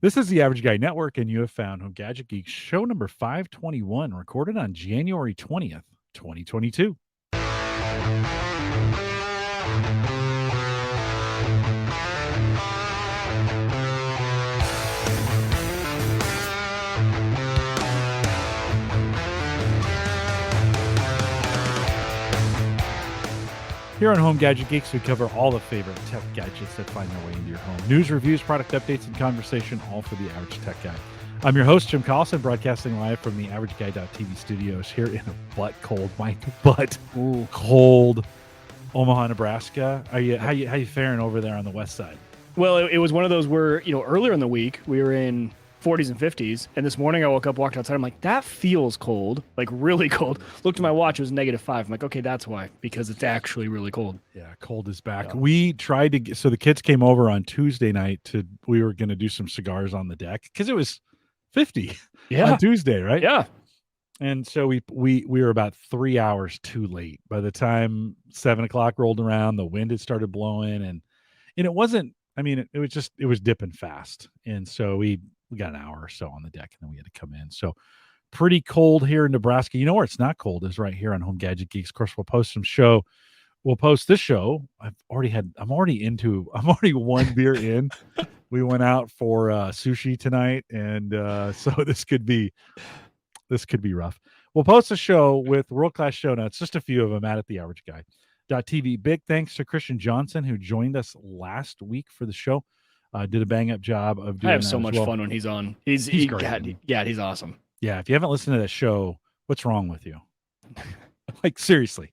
This is the Average Guy Network, and you have found Home Gadget Geeks show number 521, recorded on January 20th, 2022. Here on Home Gadget Geeks, we cover all the favorite tech gadgets that find their way into your home. News, reviews, product updates, and conversation, all for the average tech guy. I'm your host, Jim Collison, broadcasting live from the AverageGuy.tv studios here in a cold Omaha, Nebraska. How you faring over there on the west side? Well, it was one of those where, earlier in the week, we were in 40s and 50s. And this morning I woke up, walked outside. I'm like, that feels cold, like really cold. Looked at my watch, it was -5. I'm like, okay, that's why, because it's actually really cold. Yeah, cold is back. Yeah. We tried to get, so the kids came over on Tuesday night we were going to do some cigars on the deck because it was 50 on Tuesday, right? Yeah. And so we were about 3 hours too late. By the time 7 o'clock rolled around, the wind had started blowing and it wasn't, it was dipping fast. And so we got an hour or so on the deck and then we had to come in. So pretty cold here in Nebraska. You know where it's not cold is right here on Home Gadget Geeks. Of course, we'll post this show. I'm already one beer in. We went out for sushi tonight. And so this could be rough. We'll post a show with world-class show notes, just a few of them at theaverageguy.tv. Big thanks to Christian Johnson, who joined us last week for the show. Did a bang-up job of doing that. I have so much fun when he's on. He's great. He's awesome. Yeah, if you haven't listened to that show, what's wrong with you? Like, seriously.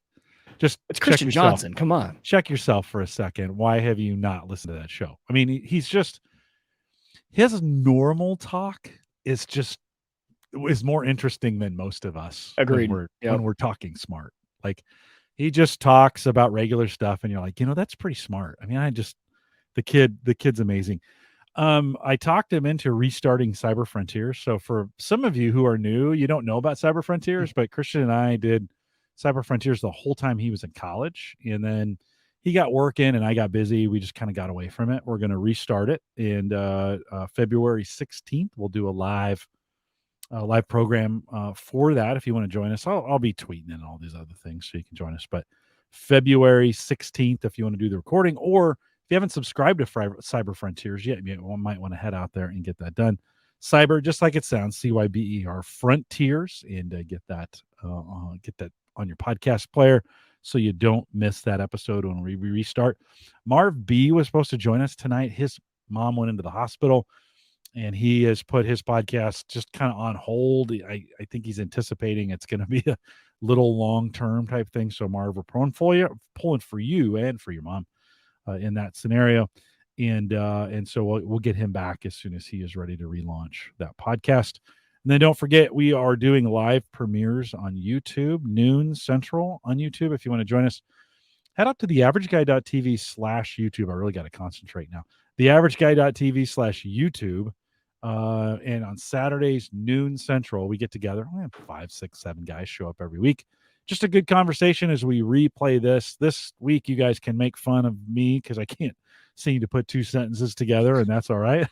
It's Christian Johnson. Come on. Check yourself for a second. Why have you not listened to that show? I mean, his normal talk is more interesting than most of us. Agreed. When we're talking smart. Like, he just talks about regular stuff and you're like, that's pretty smart. I mean, the kid's amazing. I talked him into restarting Cyber Frontiers. So for some of you who are new, you don't know about Cyber Frontiers, but Christian and I did Cyber Frontiers the whole time he was in college. And then he got work in and I got busy. We just kind of got away from it. We're going to restart it. And February 16th, we'll do a live program for that. If you want to join us, I'll be tweeting and all these other things so you can join us. But February 16th, if you want to do the recording, or if you haven't subscribed to Cyber Frontiers yet, you might want to head out there and get that done. Cyber, just like it sounds, CYBER Frontiers, and get that on your podcast player so you don't miss that episode when we restart. Marv B was supposed to join us tonight. His mom went into the hospital, and he has put his podcast just kind of on hold. I think he's anticipating it's going to be a little long-term type thing. So Marv, we're pulling for you and for your mom in that scenario. And so we'll get him back as soon as he is ready to relaunch that podcast. And then don't forget, we are doing live premieres on YouTube, noon Central on YouTube. If you want to join us, head up to theaverageguy.tv/YouTube. I really got to concentrate now. Theaverageguy.tv/YouTube. And on Saturdays, noon Central, we get together. We have 5, 6, 7 guys show up every week. Just a good conversation as we replay this. This week, you guys can make fun of me because I can't seem to put 2 sentences together, and that's all right.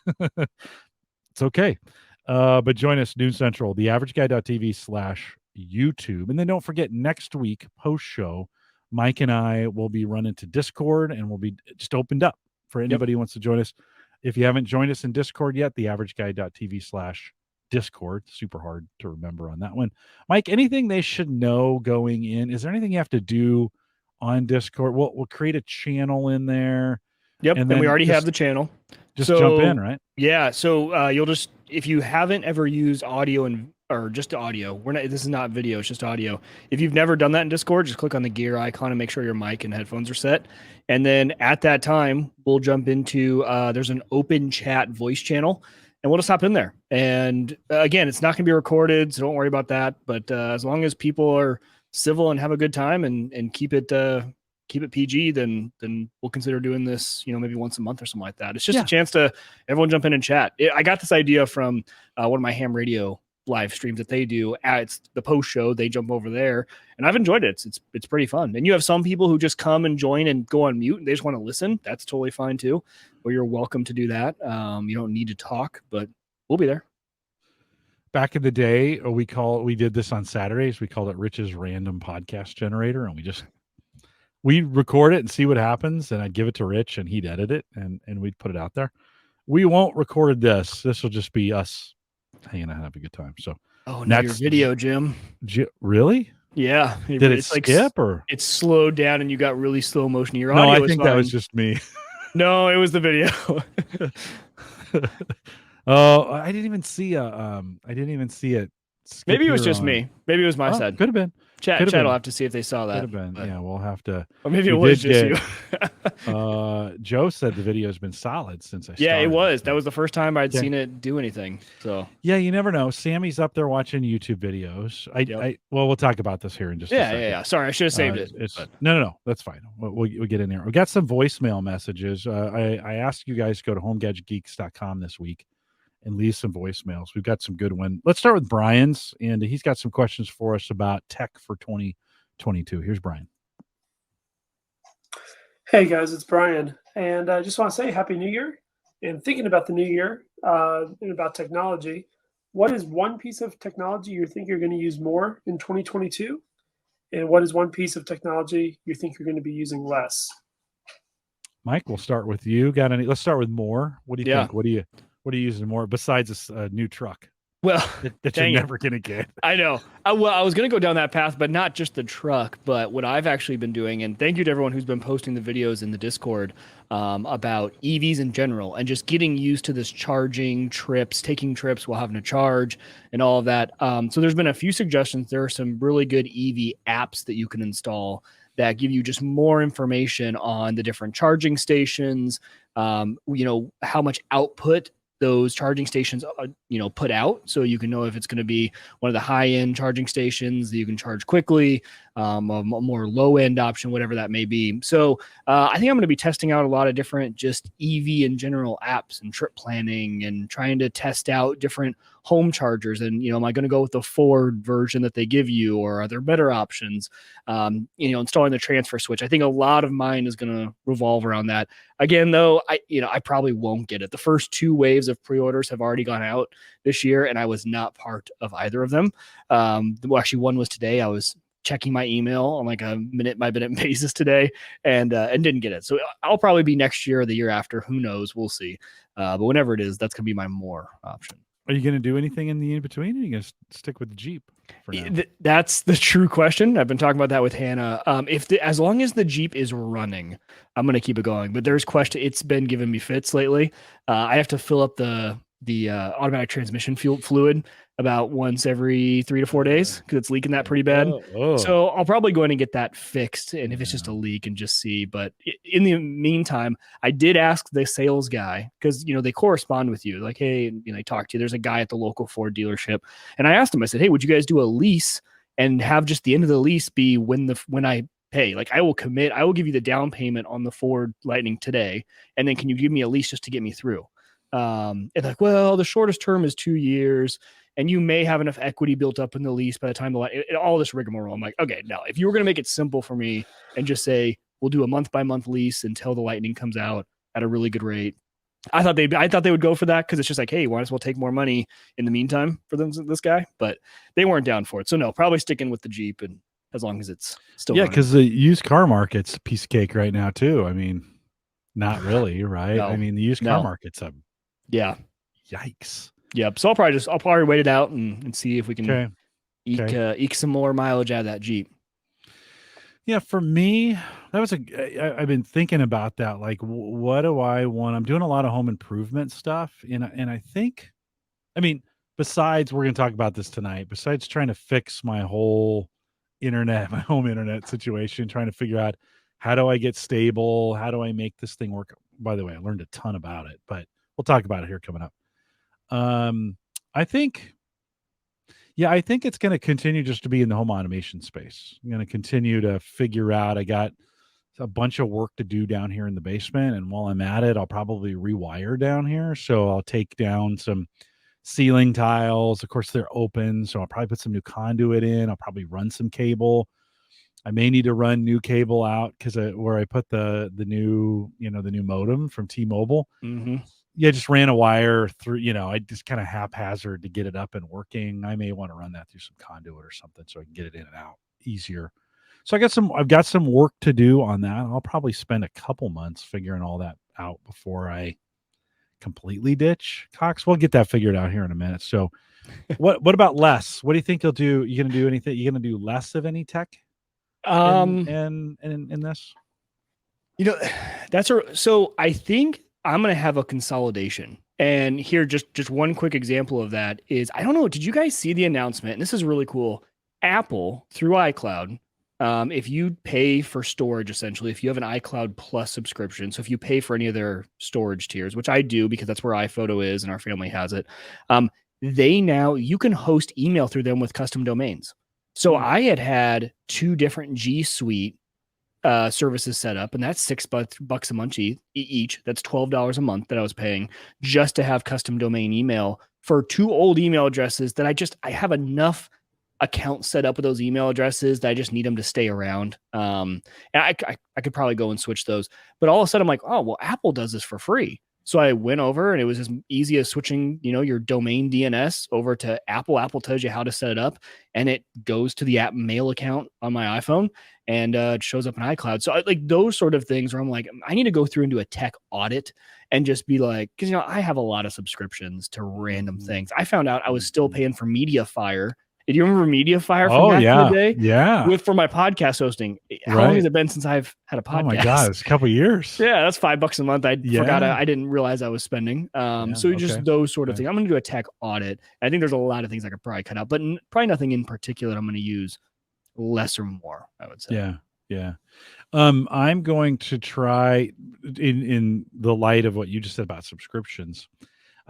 It's okay. But join us noon Central, theaverageguy.tv/YouTube. And then don't forget, next week, post-show, Mike and I will be running to Discord, and we'll be just opened up for anybody who wants to join us. If you haven't joined us in Discord yet, theaverageguy.tv/Discord. Super hard to remember on that one. Mike, anything they should know going in? Is there anything you have to do on Discord? We'll create a channel in there. Yep, and we already have the channel. Just jump in, right? Yeah, so you'll just, if you haven't ever used audio or just audio, this is not video, it's just audio. If you've never done that in Discord, just click on the gear icon and make sure your mic and headphones are set. And then at that time, we'll jump into, there's an open chat voice channel, and we'll just hop in there. And again, it's not going to be recorded, so don't worry about that. But as long as people are civil and have a good time and keep it PG, then we'll consider doing this, maybe once a month or something like that. It's just a chance to everyone jump in and chat. I got this idea from one of my ham radio live streams that they do. It's the post show, they jump over there, and I've enjoyed it. It's pretty fun. And you have some people who just come and join and go on mute and they just want to listen. That's totally fine too. Or you're welcome to do that. You don't need to talk, but we'll be there. Back in the day, we did this on Saturdays. We called it Rich's Random Podcast Generator, and we record it and see what happens. And I'd give it to Rich, and he'd edit it, and we'd put it out there. We won't record this. This will just be us hanging out and have a good time. So, no, your video, Jim. Really? Yeah. Did it skip or it's slowed down and you got really slow motion? Your audio. No, I think that was just me. No, it was the video. Oh, I didn't even see it. Maybe it was just me. Maybe it was my side. Could have been. Chat will have to see if they saw that. Could have been. Yeah, we'll have to. Or maybe it was just you. Joe said the video has been solid since I started. Yeah, it was. That was the first time I'd seen it do anything. So yeah, you never know. Sammy's up there watching YouTube videos. Well, we'll talk about this here in just a second. Yeah. Sorry, I should have saved it. No. That's fine. We'll get in there. We got some voicemail messages. I asked you guys to go to homegadgetgeeks.com this week and leave some voicemails. We've got some good ones. Let's start with Brian's, and he's got some questions for us about tech for 2022. Here's Brian. Hey guys, it's Brian, and I just want to say Happy New Year. And thinking about the new year and about technology, what is one piece of technology you think you're going to use more in 2022? And what is one piece of technology you think you're going to be using less? Mike, we'll start with you. Let's start with more. What do you think? What are you using more besides a new truck? Well, that you're never going to get. I know. I was going to go down that path, but not just the truck, but what I've actually been doing. And thank you to everyone who's been posting the videos in the Discord about EVs in general and just getting used to this charging trips, taking trips while having to charge and all of that. So there's been a few suggestions. There are some really good EV apps that you can install that give you just more information on the different charging stations, how much output those charging stations, put out. So you can know if it's going to be one of the high-end charging stations that you can charge quickly, a more low-end option, whatever that may be. So I think I'm going to be testing out a lot of different just EV in general apps and trip planning and trying to test out different home chargers. And, am I going to go with the Ford version that they give you, or are there better options? Installing the transfer switch. I think a lot of mine is going to revolve around that. Again, though, I probably won't get it. The first 2 waves of pre-orders have already gone out this year, and I was not part of either of them. Actually, one was today. I was checking my email on like a minute-by-minute basis today, and didn't get it. So I'll probably be next year or the year after. Who knows? We'll see. But whenever it is, that's going to be my more option. Are you going to do anything in the in-between, or are you going to stick with the Jeep for now? That's the true question. I've been talking about that with Hannah. As long as the Jeep is running, I'm going to keep it going. But there's question. It's been giving me fits lately. I have to fill up the automatic transmission fluid about once every 3 to 4 days because it's leaking that pretty bad. So I'll probably go in and get that fixed. And if it's just a leak, and just see. But in the meantime, I did ask the sales guy, because they correspond with you, like, hey, I talked to you. There's a guy at the local Ford dealership, and I asked him. I said, hey, would you guys do a lease and have just the end of the lease be when I pay? Like, I will commit. I will give you the down payment on the Ford Lightning today, and then can you give me a lease just to get me through? And like, well, the shortest term is 2 years, and you may have enough equity built up in the lease by the time all this rigmarole. I'm like, okay, no, if you were going to make it simple for me and just say, we'll do a month-by-month lease until the Lightning comes out at a really good rate, I thought they would go for that, because it's just like, hey, might as well take more money in the meantime for this guy. But they weren't down for it. So no, probably sticking with the Jeep, and as long as it's still running. Because the used car market's a piece of cake right now too. I mean, not really, right? No. I mean, the used car market's a yikes. Yep. So I'll probably wait it out and see if we can eke some more mileage out of that Jeep. Yeah, for me, I've been thinking about that. Like, what do I want? I'm doing a lot of home improvement stuff, and I think, besides, we're going to talk about this tonight. Besides trying to fix my whole my home internet situation, trying to figure out how do I get stable, how do I make this thing work. By the way, I learned a ton about it, but we'll talk about it here coming up. I think it's going to continue just to be in the home automation space. I'm going to continue to figure out. I got a bunch of work to do down here in the basement, and while I'm at it, I'll probably rewire down here. So I'll take down some ceiling tiles. Of course, they're open, so I'll probably put some new conduit in. I'll probably run some cable. I may need to run new cable out because where I put the new the new modem from T-Mobile. Mm-hmm. Yeah, just ran a wire through. I just kind of haphazard to get it up and working. I may want to run that through some conduit or something so I can get it in and out easier. So I've got some work to do on that. I'll probably spend a couple months figuring all that out before I completely ditch Cox. We'll get that figured out here in a minute. So what about less? What do you think you'll do? You gonna do anything? You gonna do less of any tech in this? So I think I'm gonna have a consolidation. And here, just one quick example of that is, I don't know, did you guys see the announcement? And this is really cool. Apple through iCloud, if you pay for storage, essentially, if you have an iCloud Plus subscription, so if you pay for any of their storage tiers, which I do because that's where iPhoto is and our family has it, you can host email through them with custom domains. So I had 2 different G Suite services set up, and that's $6 a month each. That's $12 a month that I was paying just to have custom domain email for 2 old email addresses that I have enough accounts set up with those email addresses that I just need them to stay around. And I could probably go and switch those, but all of a sudden I'm like, oh, well, Apple does this for free. So I went over and it was as easy as switching, your domain DNS over to Apple. Apple tells you how to set it up, and it goes to the app mail account on my iPhone, and it shows up in iCloud. So like those sort of things where I'm like, I need to go through and do a tech audit and just be like, because I have a lot of subscriptions to random things. I found out I was still paying for MediaFire. Do you remember MediaFire from back in the day? Yeah. For my podcast hosting. How long has it been since I've had a podcast? Oh my God, it's a couple of years. Yeah, that's $5 a month. I forgot. I didn't realize I was spending. Just those sort of things. I'm going to do a tech audit. I think there's a lot of things I could probably cut out, but probably nothing in particular I'm going to use less or more, I would say. Yeah. I'm going to try in the light of what you just said about subscriptions.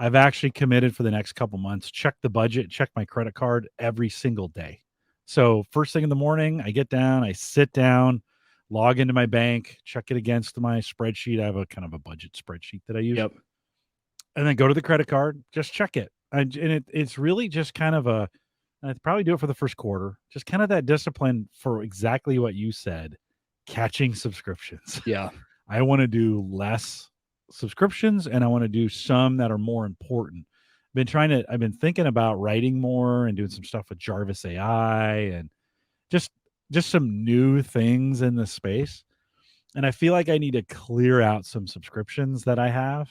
I've actually committed for the next couple months, check the budget, check my credit card every single day. So first thing in the morning, I get down, I sit down, log into my bank, check it against my spreadsheet. I have a kind of a budget spreadsheet that I use. Yep. And then go to the credit card, just check it. It's really just kind of I'd probably do it for the first quarter, just kind of that discipline for exactly what you said, catching subscriptions. Yeah. I want to do less subscriptions, and I want to do some that are more important. I've been thinking about writing more and doing some stuff with Jarvis AI and just some new things in the space. And I feel like I need to clear out some subscriptions that I have.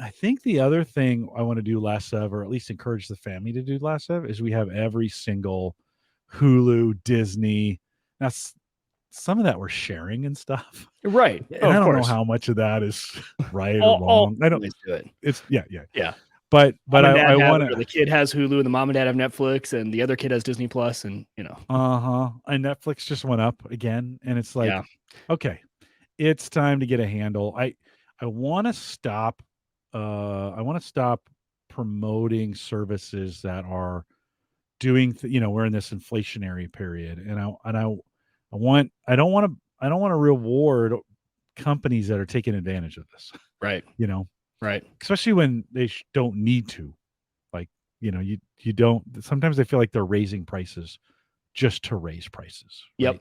I think the other thing I want to do less of, or at least encourage the family to do less of, is we have every single Hulu, Disney. That's some of that we're sharing and stuff. Right. And I don't know how much of that is right or wrong. I don't do it. It's yeah. But I want to. The kid has Hulu, and the mom and dad have Netflix, and the other kid has Disney Plus, and And Netflix just went up again, and it's like, okay, it's time to get a handle. I want to stop. I want to stop promoting services that are doing. We're in this inflationary period, and I don't want to reward companies that are taking advantage of this. Right. Right. Especially when they don't need to. Like, you don't, sometimes they feel like they're raising prices just to raise prices. Right?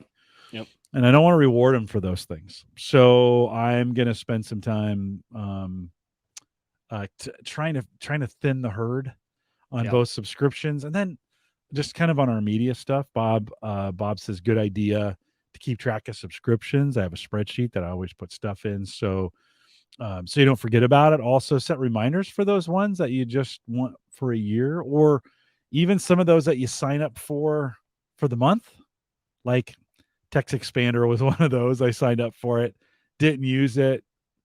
Yep. And I don't want to reward them for those things. So I'm going to spend some time trying to thin the herd on both subscriptions, and then just kind of on our media stuff. Bob says, good idea to keep track of subscriptions. I have a spreadsheet that I always put stuff in. So you don't forget about it. Also set reminders for those ones that you just want for a year, or even some of those that you sign up for the month. Like Text Expander was one of those. I signed up for it, didn't use it.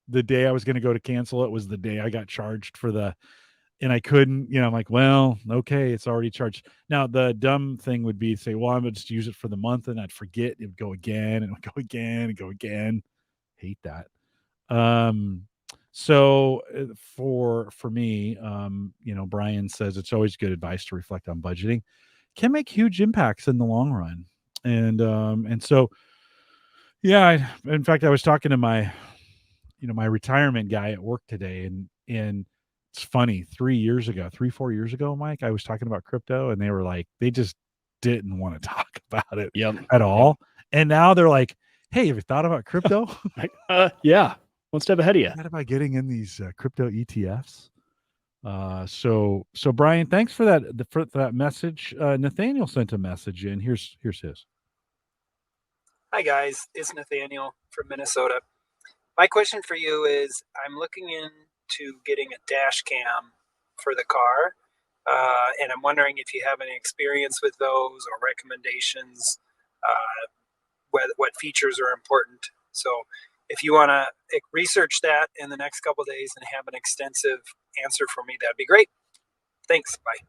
The day I was going to go to cancel it was the day I got charged and I couldn't, I'm like, well, okay, it's already charged. Now, the dumb thing would be to say, well, I'm going to just use it for the month, and I'd forget. It would go again, and it would go again and go again. Hate that. So for me, Brian says it's always good advice to reflect on budgeting. Can make huge impacts in the long run. And so, in fact, I was talking to my retirement guy at work today, and it's funny. 4 years ago, Mike, I was talking about crypto, and they were like, they just didn't want to talk about it at all. And now they're like, hey, have you thought about crypto? Yeah, one step ahead of you. Thought about getting in these crypto ETFs. So Brian, thanks for that message. Nathaniel sent a message in. Here's his. Hi guys, it's Nathaniel from Minnesota. My question for you is, I'm looking into getting a dash cam for the car, and I'm wondering if you have any experience with those or recommendations, what features are important. So if you want to research that in the next couple of days and have an extensive answer for me, that'd be great. Thanks. Bye.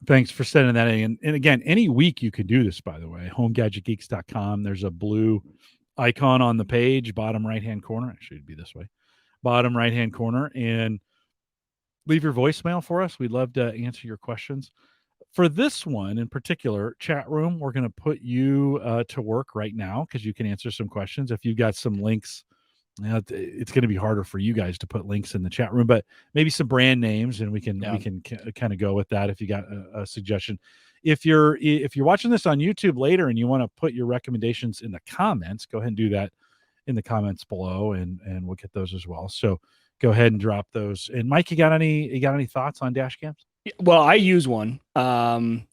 Thanks for sending that in. And again, any week you can do this, by the way. HomeGadgetGeeks.com. There's a blue icon on the page, bottom right-hand corner. Actually, it'd be this way. Bottom right-hand corner. And leave your voicemail for us. We'd love to answer your questions. For this one in particular, chat room, we're going to put you to work right now because you can answer some questions. If you've got some links, it's going to be harder for you guys to put links in the chat room, but maybe some brand names, and we can kind of go with that. If you got a suggestion, if you're watching this on YouTube later and you want to put your recommendations in the comments, go ahead and do that in the comments below, and we'll get those as well. So go ahead and drop those. And Mike, you got any thoughts on dash cams? Well, I use one. I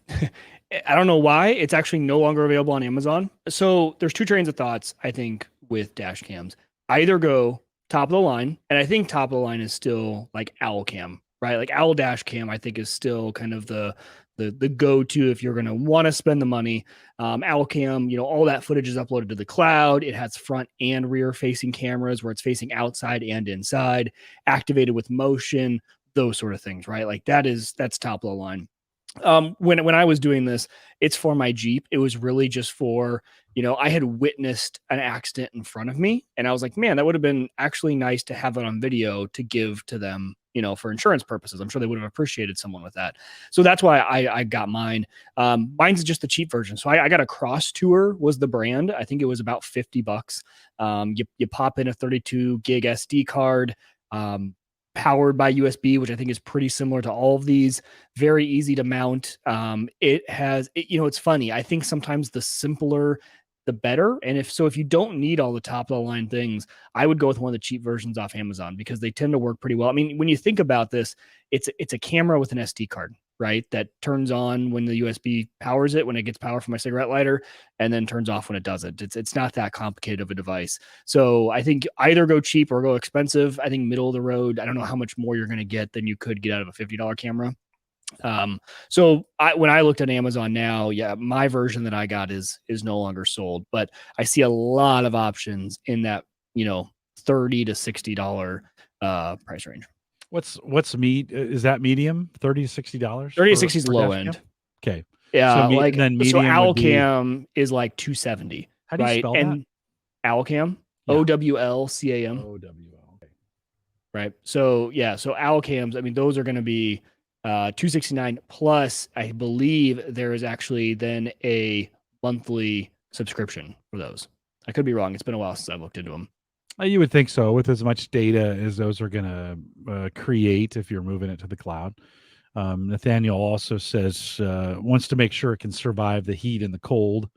don't know why it's actually no longer available on Amazon. So there's two trains of thoughts, I think, with dash cams. Either go top of the line, and I think top of the line is still like Owl Cam, right? Like Owl Dash Cam, I think is still kind of the go-to if you're going to want to spend the money. Owl Cam, all that footage is uploaded to the cloud. It has front and rear facing cameras where it's facing outside and inside, activated with motion, those sort of things, right? Like that's top of the line. When I was doing this, it's for my Jeep. It was really just for, I had witnessed an accident in front of me, and I was like, man, that would have been actually nice to have it on video to give to them, for insurance purposes. I'm sure they would have appreciated someone with that. So that's why I got mine. Mine's just the cheap version. So I got a Cross Tour was the brand. I think it was about $50. You pop in a 32 gig SD card, powered by USB, which I think is pretty similar to all of these. Very easy to mount. It's funny. I think sometimes the simpler, the better. And if you don't need all the top of the line things, I would go with one of the cheap versions off Amazon because they tend to work pretty well. I mean, when you think about this, it's a camera with an SD card, right? That turns on when the USB powers it, when it gets power from my cigarette lighter, and then turns off when it doesn't. It's not that complicated of a device. So I think either go cheap or go expensive. I think middle of the road. I don't know how much more you're going to get than you could get out of a $50 camera. When I looked at Amazon now, my version that I got is no longer sold, but I see a lot of options in that, $30 to $60 price range. What's is that medium? $30 to $60? 30 to 60 is low end. Okay. Yeah. So Owl be... Cam is like $270. How do you spell that? Owl Cam, yeah. OWLCAM. Okay. Right. So Owl Cams, I mean, those are going to be $269 plus. I believe there is actually then a monthly subscription for those. I could be wrong. It's been a while since I've looked into them. You would think so, with as much data as those are going to create if you're moving it to the cloud. Nathaniel also says wants to make sure it can survive the heat and the cold.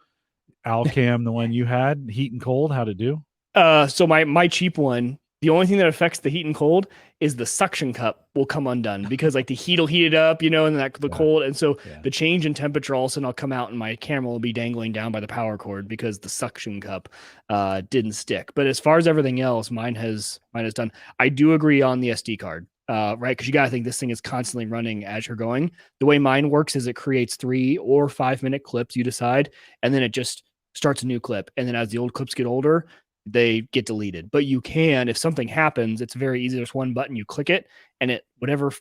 Owl Cam, the one you had, heat and cold, how'd it do? So my cheap one, the only thing that affects the heat and cold is the suction cup will come undone because like the heat will heat it up, and then the cold. And so the change in temperature, all of a sudden I'll come out and my camera will be dangling down by the power cord because the suction cup didn't stick. But as far as everything else, mine has done. I do agree on the SD card, right? Because you got to think this thing is constantly running as you're going. The way mine works is it creates 3 or 5 minute clips, you decide, and then it just starts a new clip. And then as the old clips get older, they get deleted. But you can, if something happens, it's very easy. There's one button, you click it, and whatever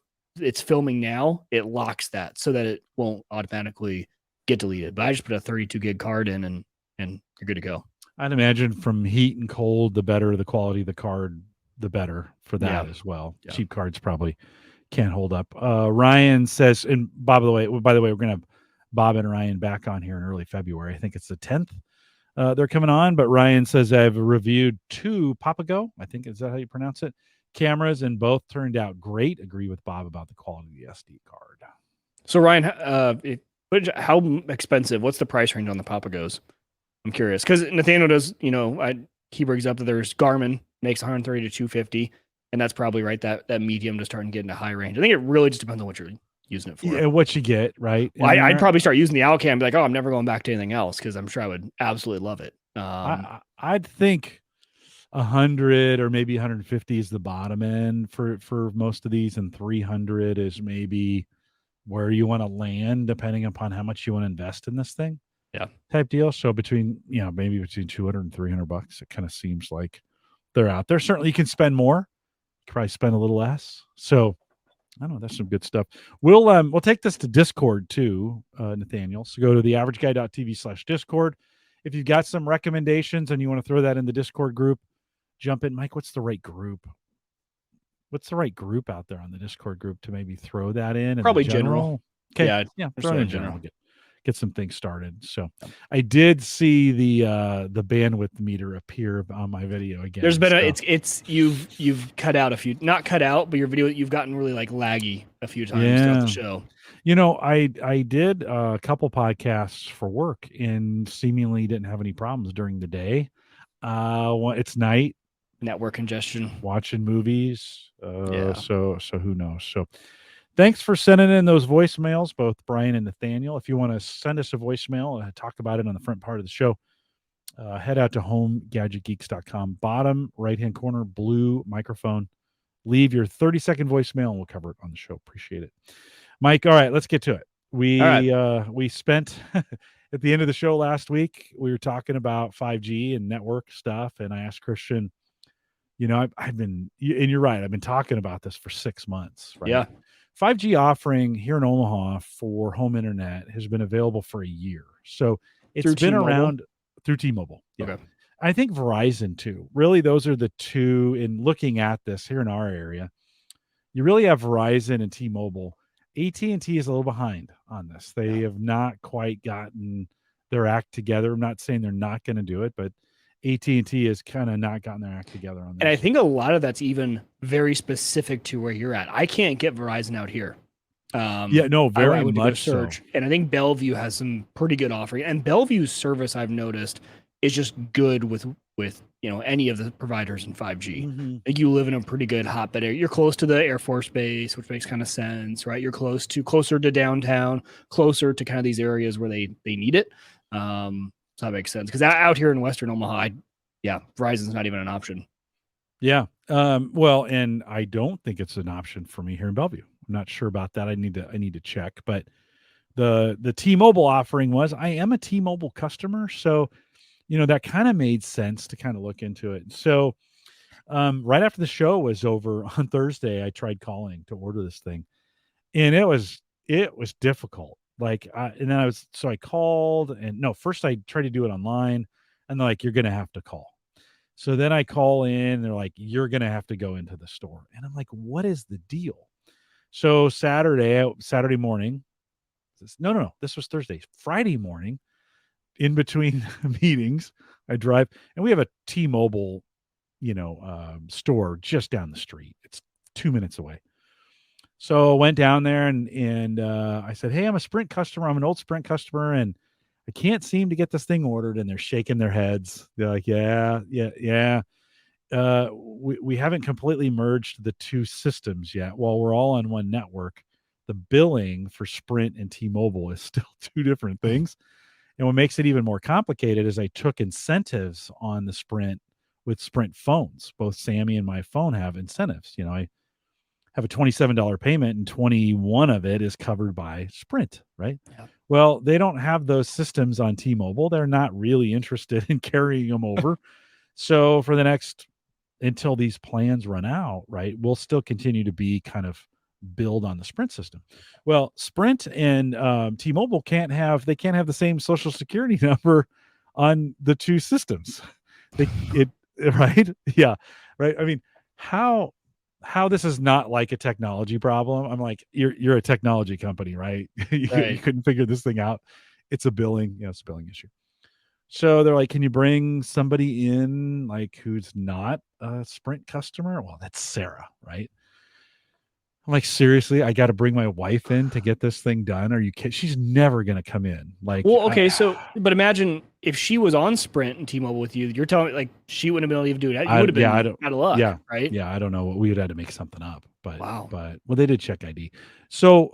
it's filming now, it locks that so that it won't automatically get deleted. But I just put a 32 gig card in and you're good to go. I'd imagine from heat and cold, the better the quality of the card, the better for that as well. Yeah. Cheap cards probably can't hold up. Ryan says, and by the way, we're going to have Bob and Ryan back on here in early February. I think it's the 10th. They're coming on, but Ryan says I've reviewed 2 Papago. I think is that how you pronounce it? cameras, and both turned out great. Agree with Bob about the quality of the SD card. So Ryan, how expensive? What's the price range on the Papagos? I'm curious because Nathaniel does. He brings up that there's Garmin makes 130 to 250, and that's probably right that medium to start and get into high range. I think it really just depends on what you're using it for. Yeah, what you get, right? Well, I'd probably start using the Alcam and be like, oh, I'm never going back to anything else because I'm sure I would absolutely love it. I'd think 100 or maybe 150 is the bottom end for most of these, and 300 is maybe where you want to land depending upon how much you want to invest in this thing. Yeah. Type deal. So maybe between 200 and 300 bucks, it kind of seems like they're out there. Certainly you can spend more, probably spend a little less. So I don't know, that's some good stuff. We'll take this to Discord too, Nathaniel. So go to theaverageguy.tv/Discord. If you've got some recommendations and you want to throw that in the Discord group, jump in. Mike, what's the right group? What's the right group out there on the Discord group to maybe throw that in? Probably general. Okay. Yeah, throw it in general. Get some things started. So I did see the bandwidth meter appear on my video again. There's been you've cut out a few, not cut out, but your video you've gotten really like laggy a few times throughout the show. I did a couple podcasts for work and seemingly didn't have any problems during the day. It's night. Network congestion. Watching movies. So who knows? So thanks for sending in those voicemails, both Brian and Nathaniel. If you want to send us a voicemail and talk about it on the front part of the show, head out to homegadgetgeeks.com. Bottom right-hand corner, blue microphone. Leave your 30-second voicemail and we'll cover it on the show. Appreciate it. Mike, all right, let's get to it. We spent at the end of the show last week, we were talking about 5G and network stuff, and I asked Christian, I've been, and you're right, I've been talking about this for 6 months, right? Yeah. 5G offering here in Omaha for home internet has been available for a year. So it's been around through T-Mobile. Yeah. Okay. I think Verizon too. Really, those are the two. In looking at this here in our area, you really have Verizon and T-Mobile. AT&T is a little behind on this. They have not quite gotten their act together. I'm not saying they're not going to do it, but AT&T has kind of not gotten their act together on this. And I think a lot of that's even very specific to where you're at. I can't get Verizon out here. Very much so. And I think Bellevue has some pretty good offering. And Bellevue's service, I've noticed, is just good with any of the providers in 5G. Mm-hmm. Like you live in a pretty good hotbed area. You're close to the Air Force Base, which makes kind of sense, right? You're closer to downtown, closer to kind of these areas where they need it. So that makes sense. Because out here in Western Omaha, Verizon's not even an option. Yeah. And I don't think it's an option for me here in Bellevue. I'm not sure about that. I need to check. But the T-Mobile offering was, I am a T-Mobile customer, so that kind of made sense to kind of look into it. So right after the show was over on Thursday, I tried calling to order this thing, and it was difficult. I called, and first I tried to do it online, and they're like, you're going to have to call. So then I call in, and they're like, you're going to have to go into the store. And I'm like, what is the deal? So Saturday morning, this was Thursday, Friday morning, in between meetings, I drive, and we have a T-Mobile, store just down the street. It's 2 minutes away. So I went down there and I said, hey, I'm a Sprint customer. I'm an old Sprint customer, and I can't seem to get this thing ordered. And they're shaking their heads. They're like, yeah. We haven't completely merged the two systems yet. While we're all on one network, the billing for Sprint and T-Mobile is still two different things. And what makes it even more complicated is I took incentives on the Sprint with Sprint phones. Both Sammy and my phone have incentives. I have a $27 payment, and 21 of it is covered by Sprint, right? Yeah. Well, they don't have those systems on T-Mobile. They're not really interested in carrying them over. So for until these plans run out, right, we'll still continue to be kind of build on the Sprint system. Well, Sprint and T-Mobile can't have the same social security number on the two systems. Right? Yeah. Right. I mean, how this is not like a technology problem. I'm like, you're a technology company, right? You couldn't figure this thing out. It's a billing issue. So they're like, can you bring somebody in like who's not a Sprint customer? Well, that's Sarah, right? I'm like, seriously, I got to bring my wife in to get this thing done. Are you kidding? She's never going to come in. Like, Well, okay, but imagine if she was on Sprint and T-Mobile with you, you're telling me like she wouldn't have been able to even do it. You would have been I don't, out of luck, yeah, right? yeah, I don't know. We would have to make something up, but, Wow. well, they did check ID. So,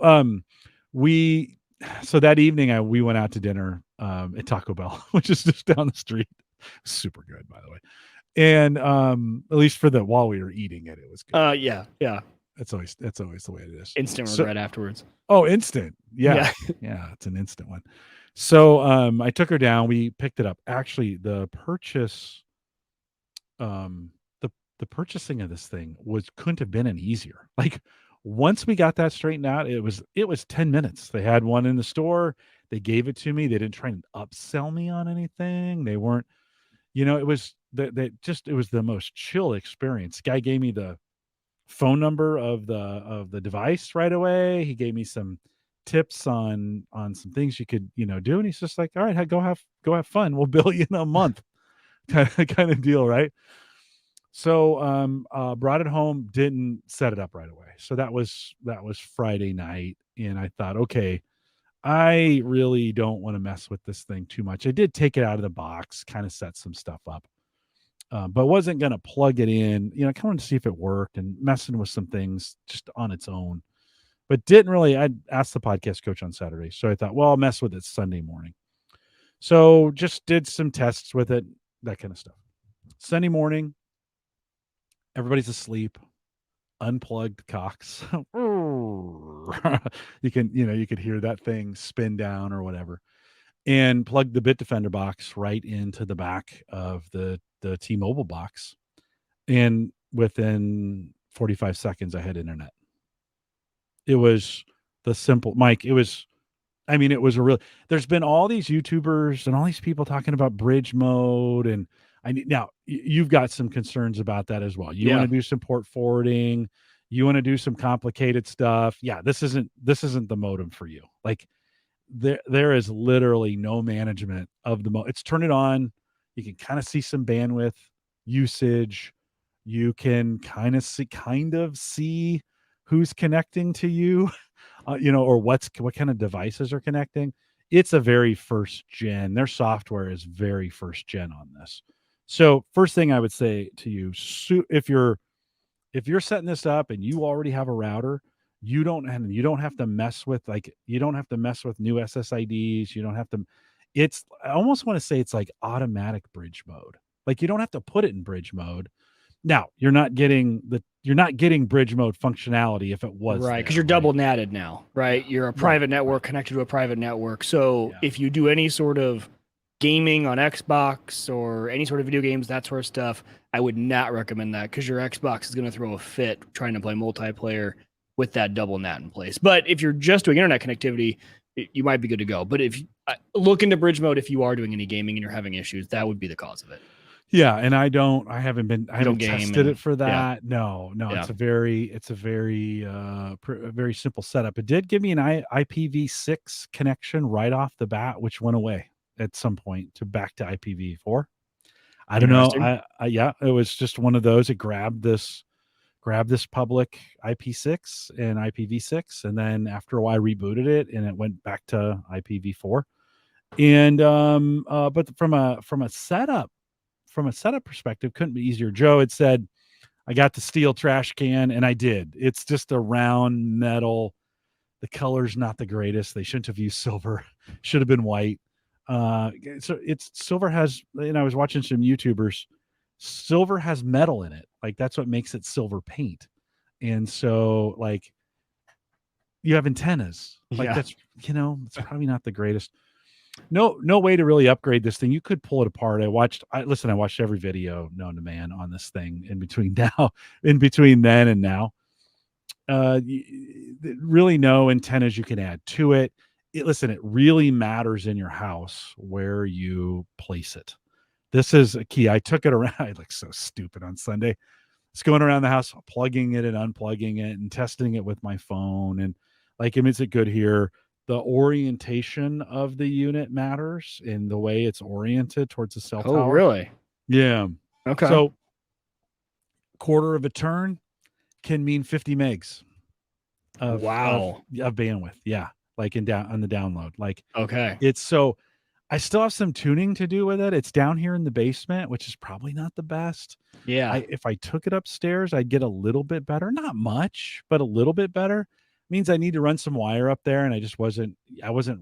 so that evening we went out to dinner, at Taco Bell, which is just down the street. Super good, by the way. And, at least while we were eating it, it was good. Yeah. That's always the way it is. Instant regret afterwards. Oh, instant. Yeah. Yeah, it's an instant one. So I took her down. We picked it up. Actually, the purchase, the purchasing of this thing couldn't have been any easier. Like once we got that straightened out, it was 10 minutes. They had one in the store. They gave it to me. They didn't try and upsell me on anything. They weren't, it was it was the most chill experience. Guy gave me the phone number of the device right away. He gave me some tips on some things you could do, and he's just like, all right, go have fun, we'll bill you in a month. kind of deal, right? So brought it home, didn't set it up right away. So that was Friday night, and I thought, okay, I really don't want to mess with this thing too much. I did take it out of the box, kind of set some stuff up, but wasn't going to plug it in, kind of wanted to see if it worked and messing with some things just on its own, but didn't really. I asked the podcast coach on Saturday. So I thought, well, I'll mess with it Sunday morning. So just did some tests with it, that kind of stuff. Sunday morning, everybody's asleep, unplugged Cox. You could hear that thing spin down or whatever, and plugged the Bitdefender box right into the back of the T-Mobile box. And within 45 seconds, I had internet. It was the simple, Mike. It was a real, there's been all these YouTubers and all these people talking about bridge mode. And now you've got some concerns about that as well. You want to do some port forwarding. You want to do some complicated stuff. Yeah. This isn't the modem for you. Like there is literally no management of the it's turn it on. You can kind of see some bandwidth usage. You can kind of see who's connecting to you, or what kind of devices are connecting. It's a very first gen. Their software is very first gen on this. So first thing I would say to you, if you're setting this up and you already have a router, you don't have to mess with new SSIDs. You don't have to. I almost want to say it's like automatic bridge mode. Like you don't have to put it in bridge mode. Now you're not getting bridge mode functionality if it was right, because you're double natted now, right? You're a private network connected to a private network. So if you do any sort of gaming on Xbox or any sort of video games, that sort of stuff, I would not recommend that, because your Xbox is going to throw a fit trying to play multiplayer with that double NAT in place. But if you're just doing internet connectivity, you might be good to go. But if look into bridge mode if you are doing any gaming and you're having issues, that would be the cause of it. Yeah, and I haven't tested it for that. No. Yeah. It's a very simple setup. It did give me an IPv6 connection right off the bat, which went away at some point back to IPv4. I don't know. It was just one of those. It grabbed this public IP6 and IPv6, and then after a while I rebooted it and it went back to IPv4. And but from a setup perspective, couldn't be easier. Joe had said, I got the steel trash can, and I did. It's just a round metal. The color's not the greatest. They shouldn't have used silver. Should have been white. So silver has, I was watching some YouTubers. Silver has metal in it. Like that's what makes it silver paint. And so like you have antennas. Like that's, it's probably not the greatest. No way to really upgrade this thing. You could pull it apart. I watched every video known to man on this thing in between then and now. Really no antennas you can add to it. It really matters in your house where you place it. This is a key. I took it around. I look so stupid on Sunday. It's going around the house, plugging it and unplugging it and testing it with my phone. And like, is it good here? the orientation of the unit matters in the way it's oriented towards the cell Oh, tower. really? Yeah. Okay. So quarter of a turn can mean 50 megs of Wow. of bandwidth. Yeah. Like on the download. Like Okay. it's so I still have some tuning to do with it. It's down here in the basement, which is probably not the best. Yeah. If I took it upstairs, I'd get a little bit better. Not much, but a little bit better. Means I need to run some wire up there, and I wasn't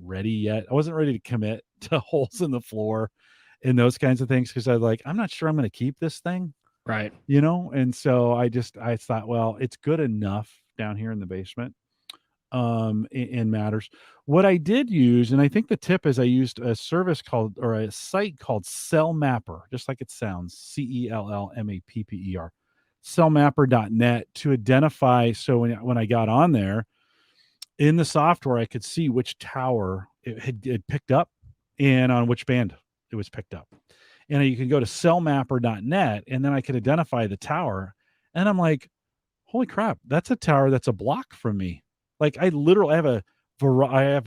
ready yet. I wasn't ready to commit to holes in the floor and those kinds of things because I'm not sure I'm going to keep this thing, Right. and so I thought, well, it's good enough down here in the basement in matters. What I did use, and I think the tip is I used a site called Cell Mapper, just like it sounds, CELLMAPPER, cellmapper.net, to identify. So when I got on there in the software, I could see which tower it had picked up and on which band it was picked up. And you can go to cellmapper.net, and then I could identify the tower. And I'm like, holy crap, that's a tower that's a block from me. Like I have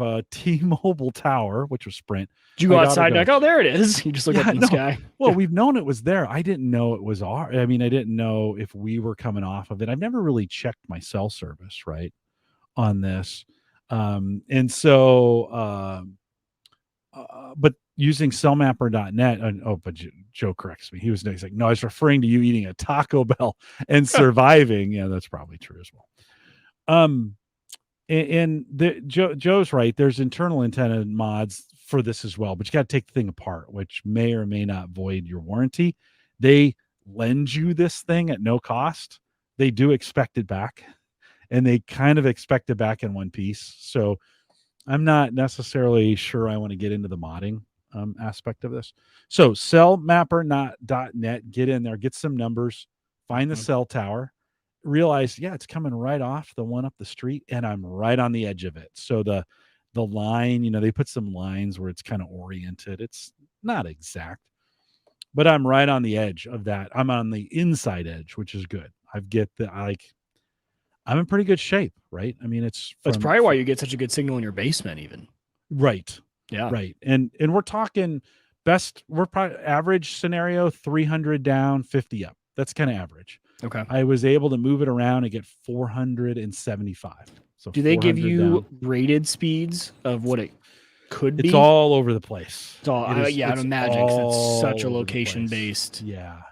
a T-Mobile tower, which was Sprint. Did you My go daughter outside? Like, goes, oh, there it is. You just look Yeah, up in the no. sky. well, we've known it was there. I didn't know it was I didn't know if we were coming off of it. I've never really checked my cell service, right, on this. And so, but using cellmapper.net, but Joe corrects me. He's like, no, I was referring to you eating a Taco Bell and surviving. Yeah, that's probably true as well. And Joe's right. There's internal antenna mods for this as well, but you got to take the thing apart, which may or may not void your warranty. They lend you this thing at no cost. They do expect it back, and they kind of expect it back in one piece. So I'm not necessarily sure I want to get into the modding aspect of this. So cellmapper.net, get in there, get some numbers, find the cell tower, realize, yeah, it's coming right off the one up the street, and I'm right on the edge of it. So the line, they put some lines where it's kind of oriented. It's not exact, but I'm right on the edge of that. I'm on the inside edge, which is good. I'm in pretty good shape, right? I mean, That's probably why you get such a good signal in your basement, even. Right. Yeah. Right. And we're talking we're probably average scenario, 300 down, 50 up. That's kind of average. Okay. I was able to move it around and get 475. So do they give 400 you down. rated speeds of what it could be? It's all over the place. It's all, I'd imagine, because it's such a location-based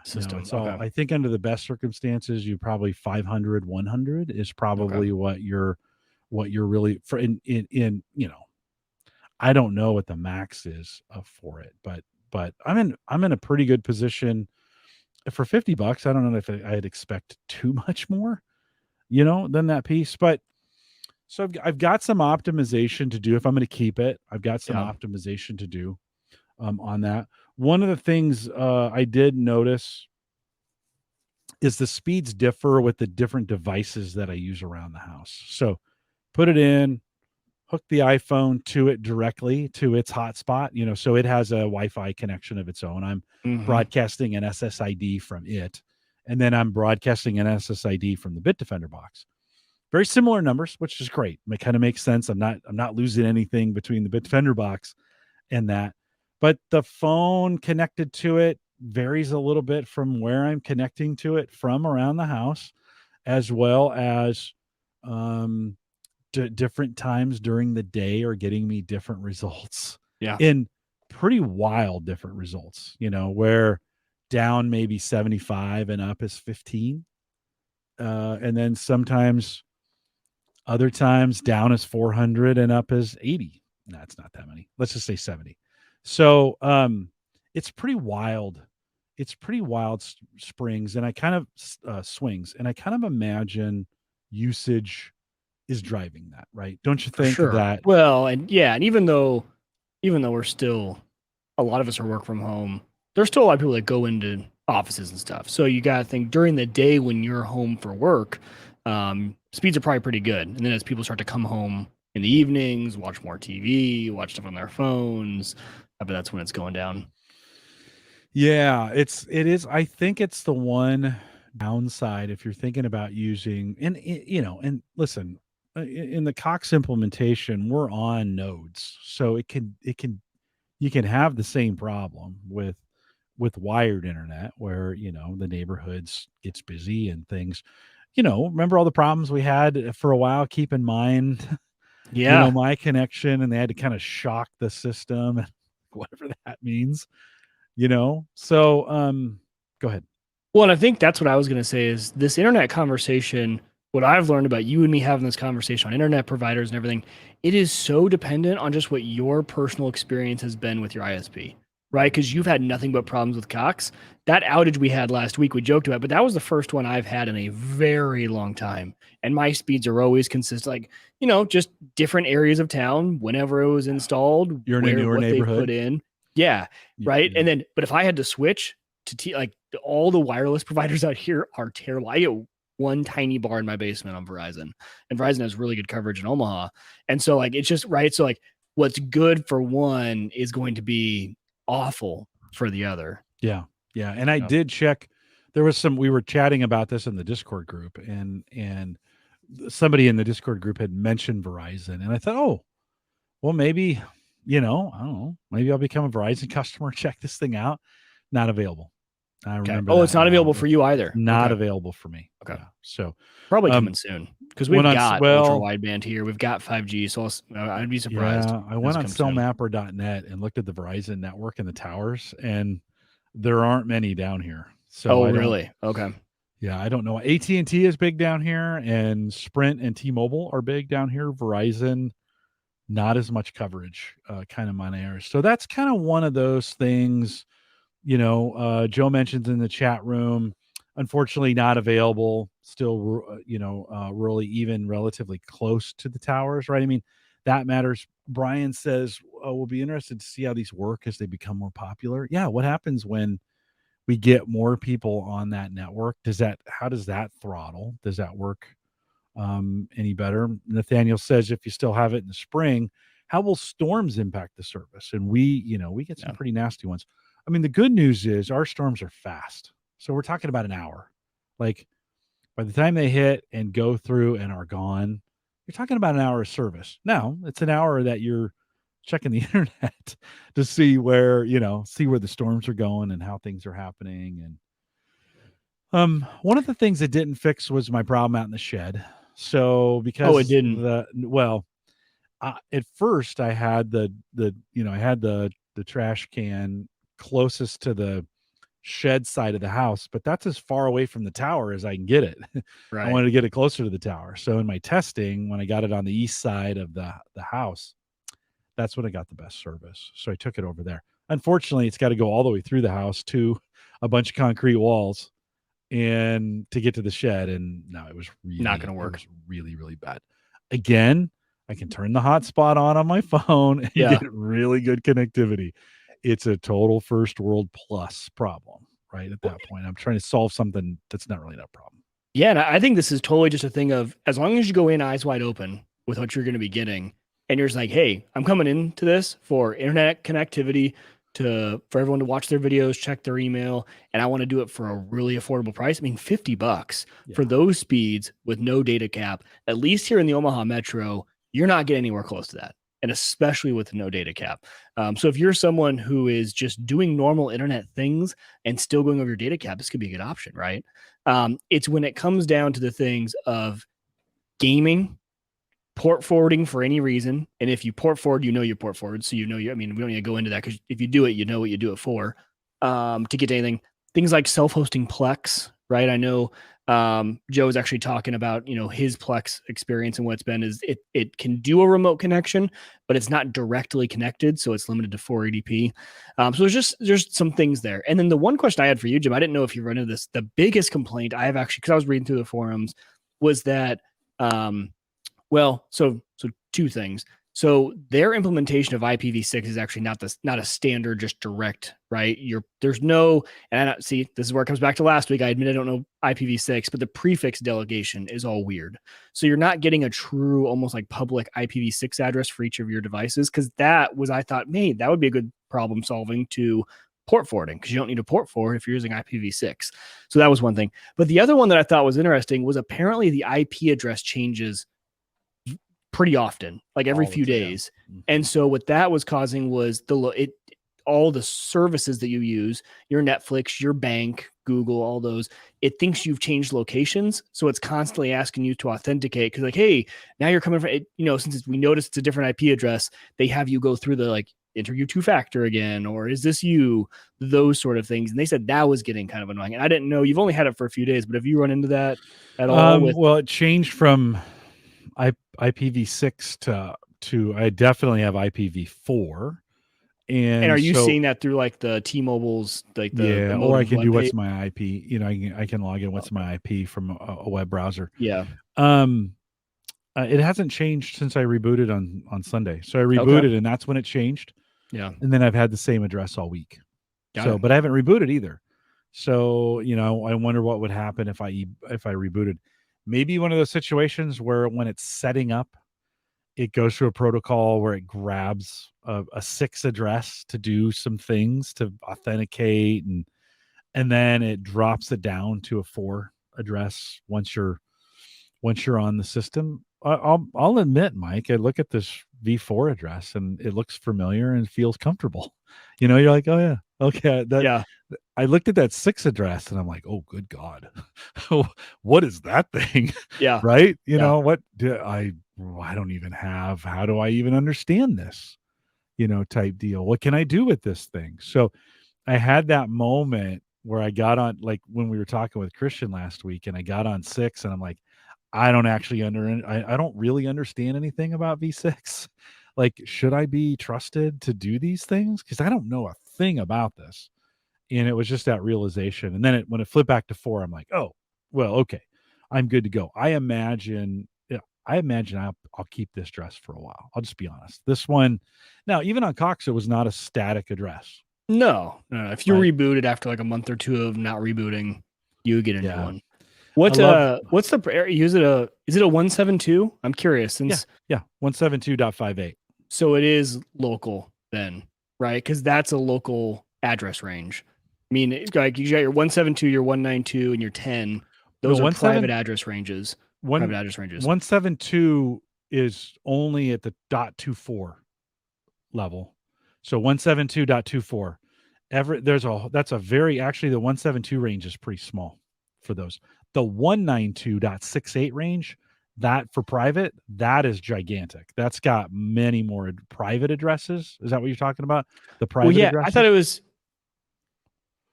system. system. All, I think under the best circumstances, you probably 500, 100 is probably what you're really for in I don't know what the max is for it, but I'm in a pretty good position for $50. I don't know if I'd expect too much more, than that piece, but so I've got some optimization to do if I'm going to keep it. I've got some optimization to do on that. One of the things I did notice is the speeds differ with the different devices that I use around the house. So put it in, hook the iPhone to it directly to its hotspot, so it has a Wi-Fi connection of its own. I'm broadcasting an SSID from it, and then I'm broadcasting an SSID from the Bitdefender box. Very similar numbers, which is great. It kind of makes sense. I'm not losing anything between the Bitdefender box and that. But the phone connected to it varies a little bit from where I'm connecting to it from around the house, as well as different times during the day are getting me different results. Yeah. In pretty wild different results, where down maybe 75 and up is 15. And then sometimes other times down is 400 and up is 80. No, it's not that many. Let's just say 70. So it's pretty wild. It's pretty wild springs, and I kind of swings, and I kind of imagine usage is driving that, right? Don't you think that? Well, and even though we're still, a lot of us are work from home, there's still a lot of people that go into offices and stuff. So you got to think during the day when you're home for work, speeds are probably pretty good. And then as people start to come home in the evenings, watch more TV, watch stuff on their phones, I bet that's when it's going down. Yeah, it is. I think it's the one downside if you're thinking about using, and listen, in the Cox implementation, we're on nodes, so you can have the same problem with wired internet where, the neighborhoods gets busy and things, remember all the problems we had for a while. Keep in mind, Yeah. my connection, and they had to kind of shock the system, whatever that means, So, go ahead. Well, and I think that's what I was going to say is this internet conversation. What I've learned about you and me having this conversation on internet providers and everything, it is so dependent on just what your personal experience has been with your ISP, right? Because you've had nothing but problems with Cox. That outage we had last week, we joked about, but that was the first one I've had in a very long time. And my speeds are always consistent, like, just different areas of town, whenever it was installed, You're in a newer what they neighborhood. put in. Yeah. Right. Yeah. And then, but if I had to switch to like all the wireless providers out here are terrible. I get one tiny bar in my basement on Verizon, and Verizon has really good coverage in Omaha. And so like, it's just right. So like what's good for one is going to be awful for the other. Yeah. Yeah. And I did check. There was we were chatting about this in the Discord group, and somebody in the Discord group had mentioned Verizon, and I thought, oh, well, maybe, I don't know, maybe I'll become a Verizon customer, check this thing out. Not available. I remember. Oh, it's not available for you either. Not available for me. Okay. Yeah. So probably coming soon, because we've got ultra wideband here. We've got 5G. So I'd be surprised. Yeah, I went on cellmapper.net and looked at the Verizon network and the towers, and there aren't many down here. So really? Okay. Yeah, I don't know. AT&T is big down here, and Sprint and T-Mobile are big down here. Verizon, not as much coverage, kind of my areas. So that's kind of one of those things. Joe mentions in the chat room, unfortunately not available still, really even relatively close to the towers, right? I mean, that matters. Brian says, we'll be interested to see how these work as they become more popular. Yeah. What happens when we get more people on that network? How does that throttle? Does that work any better? Nathaniel says, if you still have it in the spring, how will storms impact the service? And we get some pretty nasty ones. I mean, the good news is our storms are fast. So we're talking about an hour. Like by the time they hit and go through and are gone, you're talking about an hour of service. Now it's an hour that you're checking the internet to see where the storms are going and how things are happening. And one of the things it didn't fix was my problem out in the shed. So because it didn't. At first I had the trash can closest to the shed side of the house, but that's as far away from the tower as I can get it. Right. I wanted to get it closer to the tower. So in my testing, when I got it on the east side of the house, that's when I got the best service. So I took it over there. Unfortunately, it's got to go all the way through the house to a bunch of concrete walls and to get to the shed. And no, it was really not going to work. It was really, really bad. Again, I can turn the hotspot on my phone and get really good connectivity. It's a total first world plus problem, right? At that point, I'm trying to solve something that's not really that problem. Yeah. And I think this is totally just a thing of, as long as you go in eyes wide open with what you're going to be getting, and you're just like, hey, I'm coming into this for internet connectivity for everyone to watch their videos, check their email, and I want to do it for a really affordable price. I mean, $50 for those speeds with no data cap, at least here in the Omaha Metro, you're not getting anywhere close to that. And especially with no data cap. So if you're someone who is just doing normal internet things and still going over your data cap, this could be a good option, right? It's when it comes down to the things of gaming, port forwarding for any reason. And if you port forward, you port forward. So we don't need to go into that, because if you do it, you know what you do it for. To get to anything, things like self-hosting Plex, right? I know Joe is actually talking about, his Plex experience, and what's been is it can do a remote connection, but it's not directly connected. So it's limited to 480p. So there's some things there. And then the one question I had for you, Jim, I didn't know if you run into this. The biggest complaint I have actually, because I was reading through the forums, was that, so two things. So their implementation of IPv6 is actually not a standard, just direct, right? There's no, and see, this is where it comes back to last week. I admit I don't know IPv6, but the prefix delegation is all weird. So you're not getting a true, almost like public IPv6 address for each of your devices, because I thought, man, that would be a good problem solving to port forwarding, because you don't need to port forward if you're using IPv6. So that was one thing. But the other one that I thought was interesting was apparently the IP address changes pretty often, like every All the few time. days. And so what that was causing was all the services that you use, your Netflix, your bank, Google, all those, it thinks you've changed locations. So it's constantly asking you to authenticate because like, hey, now you're coming from, since we noticed it's a different IP address, they have you go through the like enter your 2-factor again, or is this you? Those sort of things. And they said that was getting kind of annoying. And I didn't know, you've only had it for a few days, but have you run into that at all? Well, it changed from IPv6 to I definitely have IPv4. And are you seeing that through like the T-Mobile's like the or I can do what's page? my IP. I can log in what's my IP from a web browser. Yeah. It hasn't changed since I rebooted on Sunday. So I rebooted and that's when it changed. Yeah. And then I've had the same address all week. Got it. But I haven't rebooted either. So, I wonder what would happen if I rebooted. Maybe one of those situations where when it's setting up, it goes through a protocol where it grabs a 6 address to do some things to authenticate, and then it drops it down to a 4 address once you're on the system. I'll admit, Mike, I look at this V4 address and it looks familiar and feels comfortable. You're like, oh yeah, okay. I looked at that 6 address and I'm like, oh, good God, what is that thing? Yeah. Right. What do I don't even have. How do I even understand this? Type deal. What can I do with this thing? So I had that moment where I got on, like when we were talking with Christian last week, and I got on 6 and I'm like, I don't actually I don't really understand anything about V6. Like, should I be trusted to do these things? Because I don't know a thing about this. And it was just that realization. And then when it flipped back to 4, I'm like, oh, well, okay, I'm good to go. I imagine I'll keep this address for a while. I'll just be honest. This one, now, even on Cox, it was not a static address. No. If you're rebooted after like a month or two of not rebooting, you get a new one. What's the is it a 172? I'm curious since 172.58. So it is local then, right? Because that's a local address range. I mean, it's like you got your 172, your 192, and your 10. Those are private address ranges. Private address ranges. 172 is only at the .24 level. So 172.24. That's a very, actually the 172 range is pretty small for those. The 192.68 range, that for private, that is gigantic. That's got many more private addresses. Is that what you're talking about? The private addresses? I thought it was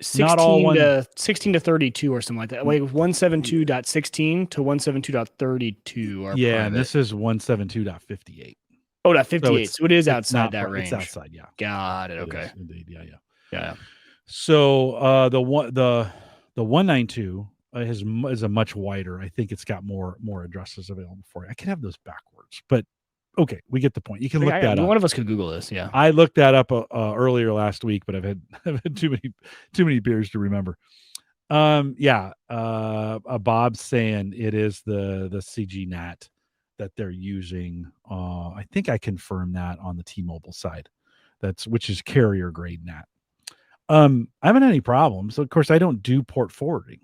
16 to 32 or something like that. Like 172.16 to 172.32 are private. And this is 172.58. Oh, that 58. So it is outside that range. It's outside, yeah. Got it. Okay. Indeed, yeah. So the 192 is a much wider. I think it's got more addresses available for you. I can have those backwards, but okay, we get the point. You can look that up. One of us could Google this. Yeah, I looked that up earlier last week, but I've had too many beers to remember. Bob's saying it is the CG NAT that they're using. I think I confirmed that on the T-Mobile side. Which is carrier grade NAT. I haven't had any problems. So of course, I don't do port forwarding,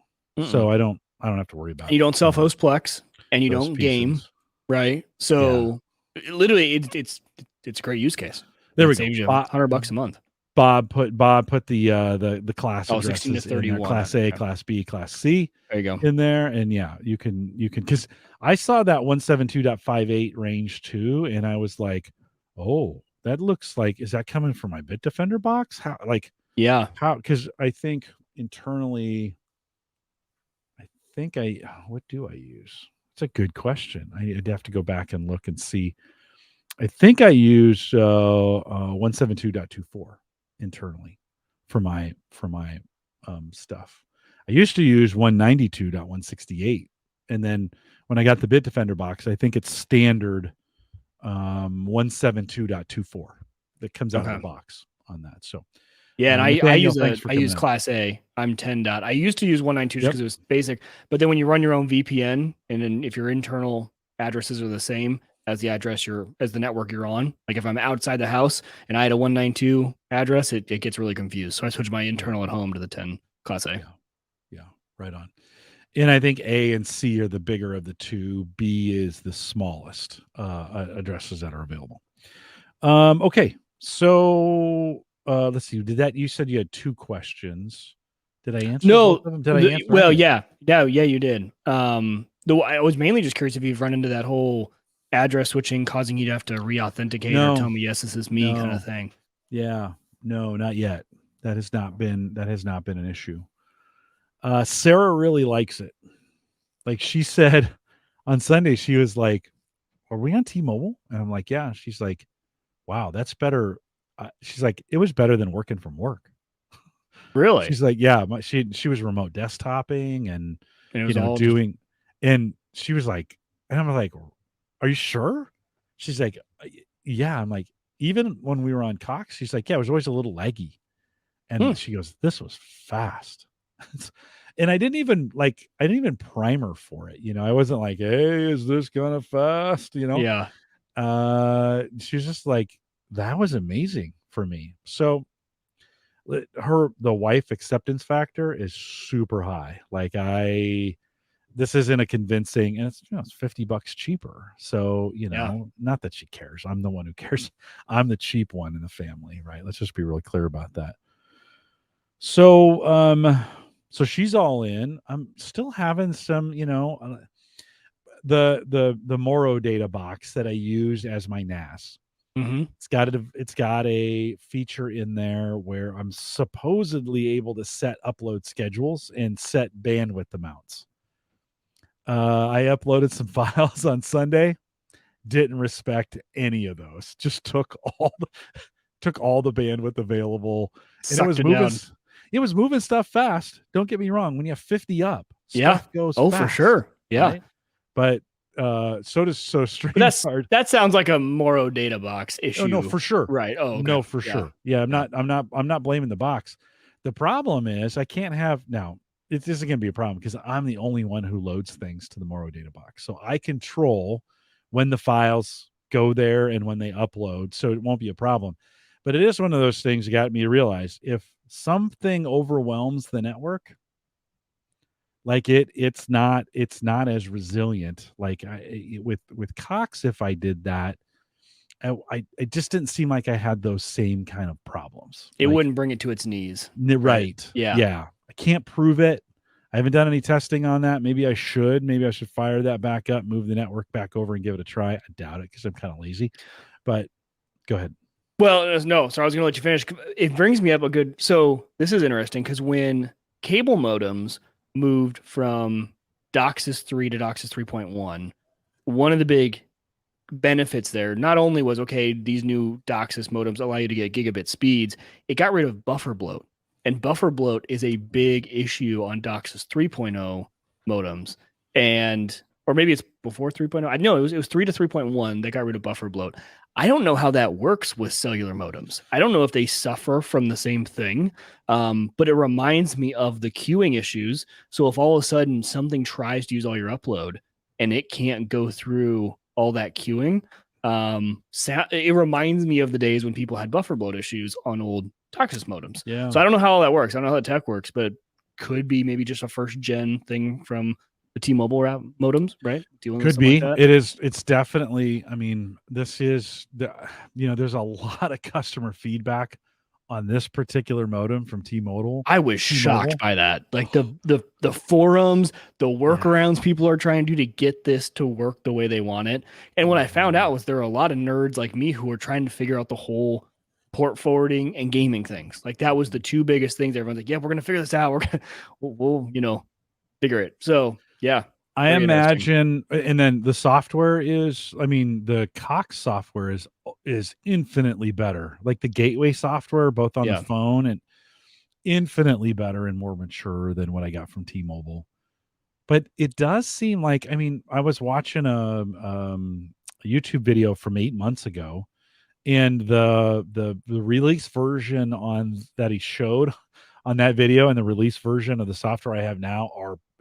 so I don't have to worry about it. You don't self-host Plex, and you don't game, right? So literally, it's a great use case. There we go. Saves you $100 a month. Bob put the class addresses 16 to 31 in there, class A, class B, class C. There you go. In there, and you can because I saw that 172.58 range too, and I was like, oh, that looks like, is that coming from my Bitdefender box? How because I think internally, what do I use? It's a good question. I'd have to go back and look and see. I think I use 172.24 internally for my stuff. I used to use 192.168, and then when I got the Bitdefender box, I think it's standard 172.24 that comes out of the box on that. So and I use class A. I'm 10. I used to use 192 because it was basic, but then when you run your own VPN, and then if your internal addresses are the same as the address as the network you're on, like if I'm outside the house and I had a 192 address, it gets really confused. So I switched my internal at home to the 10 class A. Yeah, right on. And I think A and C are the bigger of the two. B is the smallest addresses that are available. Okay, so let's see. You said you had 2 questions? Did I answer both of them? Did I answer? Well, yeah, you did. Though I was mainly just curious if you've run into that whole address switching causing you to have to re-authenticate or tell me yes, this is me kind of thing. Yeah, no, not yet. That has not been an issue. Sarah really likes it. Like she said on Sunday, she was like, "Are we on T-Mobile?" And I'm like, "Yeah." She's like, "Wow, that's better." She's like, "It was better than working from work." Really? She's like, "Yeah." She was remote desktoping and And it was all doing, and she was like, and I'm like, "Are you sure?" She's like, "Yeah." I'm like, even when we were on Cox, she's like, "Yeah, it was always a little laggy." And she goes, "This was fast." And I didn't even prime her for it. I wasn't like, "Hey, is this kind of fast?" Yeah. She was just like, "That was amazing for me." So the wife acceptance factor is super high. Like this isn't a convincing, and it's $50 cheaper. So, not that she cares. I'm the one who cares. I'm the cheap one in the family, right? Let's just be really clear about that. So, so she's all in. I'm still having some, the Moro data box that I use as my NAS. Mm-hmm. It's got a feature in there where I'm supposedly able to set upload schedules and set bandwidth amounts. I uploaded some files on Sunday, didn't respect any of those. Just took all the bandwidth available, and it was moving stuff fast. Don't get me wrong. When you have 50 up, stuff goes fast. For sure. Yeah. Right? But so StreamYard. But that sounds like a Moro data box issue. Oh no, for sure. Right. Oh, okay. No, for sure. Yeah, I'm not blaming the box. The problem is I can't have now. This isn't going to be a problem because I'm the only one who loads things to the Moro data box, so I control when the files go there and when they upload, so it won't be a problem. But it is one of those things that got me to realize if something overwhelms the network, like it's not as resilient. Like with Cox, if I did that, it just didn't seem like I had those same kind of problems. It wouldn't bring it to its knees. Right. Yeah. I can't prove it. I haven't done any testing on that. Maybe I should. Maybe I should fire that back up, move the network back over, and give it a try. I doubt it because I'm kind of lazy. But go ahead. Well, no. So I was going to let you finish. It brings me up a good. So this is interesting because when cable modems moved from DOCSIS 3 to DOCSIS 3.1, one of the big benefits there not only was these new DOCSIS modems allow you to get gigabit speeds, it got rid of buffer bloat. And buffer bloat is a big issue on DOCSIS 3.0 modems. Or maybe it's before 3.0. I know it was 3 to 3.1 that got rid of buffer bloat. I don't know how that works with cellular modems. I don't know if they suffer from the same thing, but it reminds me of the queuing issues. So if all of a sudden something tries to use all your upload and it can't go through all that queuing, it reminds me of the days when people had buffer bloat issues on old DOCSIS modems. Yeah. So I don't know how all that works. I don't know how the tech works, but it could be maybe just a first gen thing from the T-Mobile modems, right? Could be. Like it is. It's definitely. I mean, this is there's a lot of customer feedback on this particular modem from T-Mobile. I was shocked by that. Like the forums, the workarounds people are trying to do to get this to work the way they want it. And what I found out was there are a lot of nerds like me who are trying to figure out the whole port forwarding and gaming things. Like that was the two biggest things. Everyone's like, yeah, we're gonna figure this out. We'll figure it. So yeah. I imagine, and then the software is, I mean, the Cox software is infinitely better. Like the gateway software, both on the phone, and infinitely better and more mature than what I got from T-Mobile. But it does seem like, I mean, I was watching a YouTube video from 8 months ago, and the release version that he showed on that video and the release version of the software I have now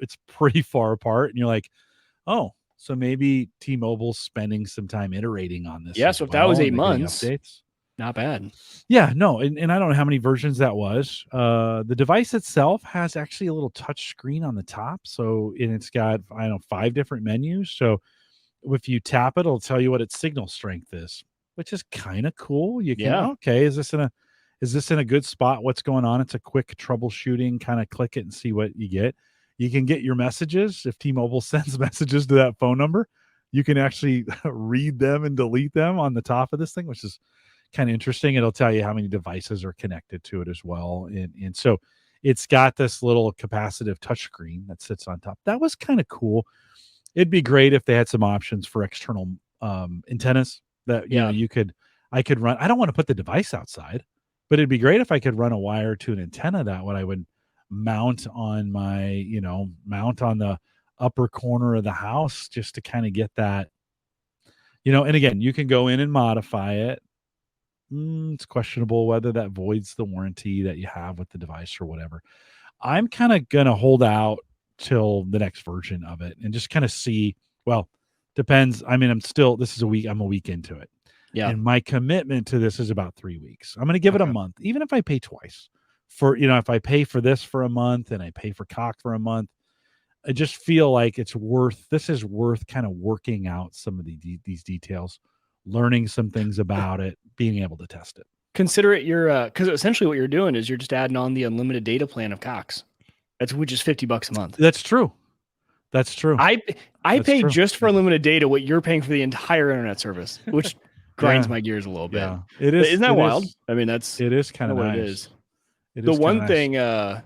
it's pretty far apart. And you're like, oh, so maybe T-Mobile's spending some time iterating on this. Yeah. So if that was 8 months, updates. Not bad. Yeah, no, and I don't know how many versions that was. The device itself has actually a little touch screen on the top, so and it's got, I don't know, 5 different menus. So if you tap it, it'll tell you what its signal strength is, which is kind of cool. You can, Yeah. okay, is this in a good spot? What's going on? It's a quick troubleshooting, kind of click it and see what you get. You can get your messages. If T-Mobile sends messages to that phone number, you can actually read them and delete them on the top of this thing, which is kind of interesting. It'll tell you how many devices are connected to it as well. And so it's got this little capacitive touchscreen that sits on top. That was kind of cool. It'd be great if they had some options for external antennas that, Yeah. I could run. I don't want to put the device outside, but it'd be great if I could run a wire to an antenna that what I would mount on mount on the upper corner of the house just to kind of get that, and again, you can go in and modify it. It's questionable whether that voids the warranty that you have with the device or whatever. I'm kind of going to hold out till the next version of it and just kind of see. Well, depends. I mean, I'm a week into it. Yeah. And my commitment to this is about 3 weeks. I'm going to give it a Okay. month, even if I pay twice for, if I pay for this for a month and I pay for Cock for a month. I just feel like this is worth kind of working out some of these details, learning some things about it, being able to test it. Consider it your because essentially what you're doing is you're just adding on the unlimited data plan of Cox. Which is $50 a month. That's true. I That's pay true. just for unlimited data what you're paying for the entire internet service, which grinds my gears a little bit. Yeah, it is. Isn't that wild? I mean, it is kind of what nice. it is. It The is one kinda nice. thing,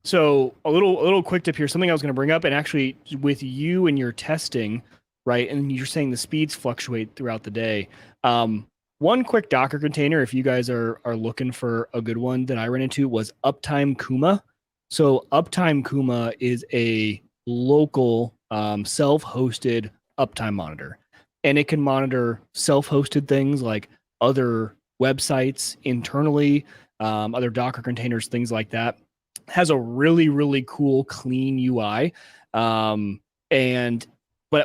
so a little quick tip here, something I was going to bring up, and actually with you and your testing, right? And you're saying the speeds fluctuate throughout the day. One quick Docker container, if you guys are looking for a good one that I ran into, was Uptime Kuma. So Uptime Kuma is a local self-hosted uptime monitor, and it can monitor self-hosted things like other websites internally, other Docker containers, things like that. Has a really, really cool, clean UI. But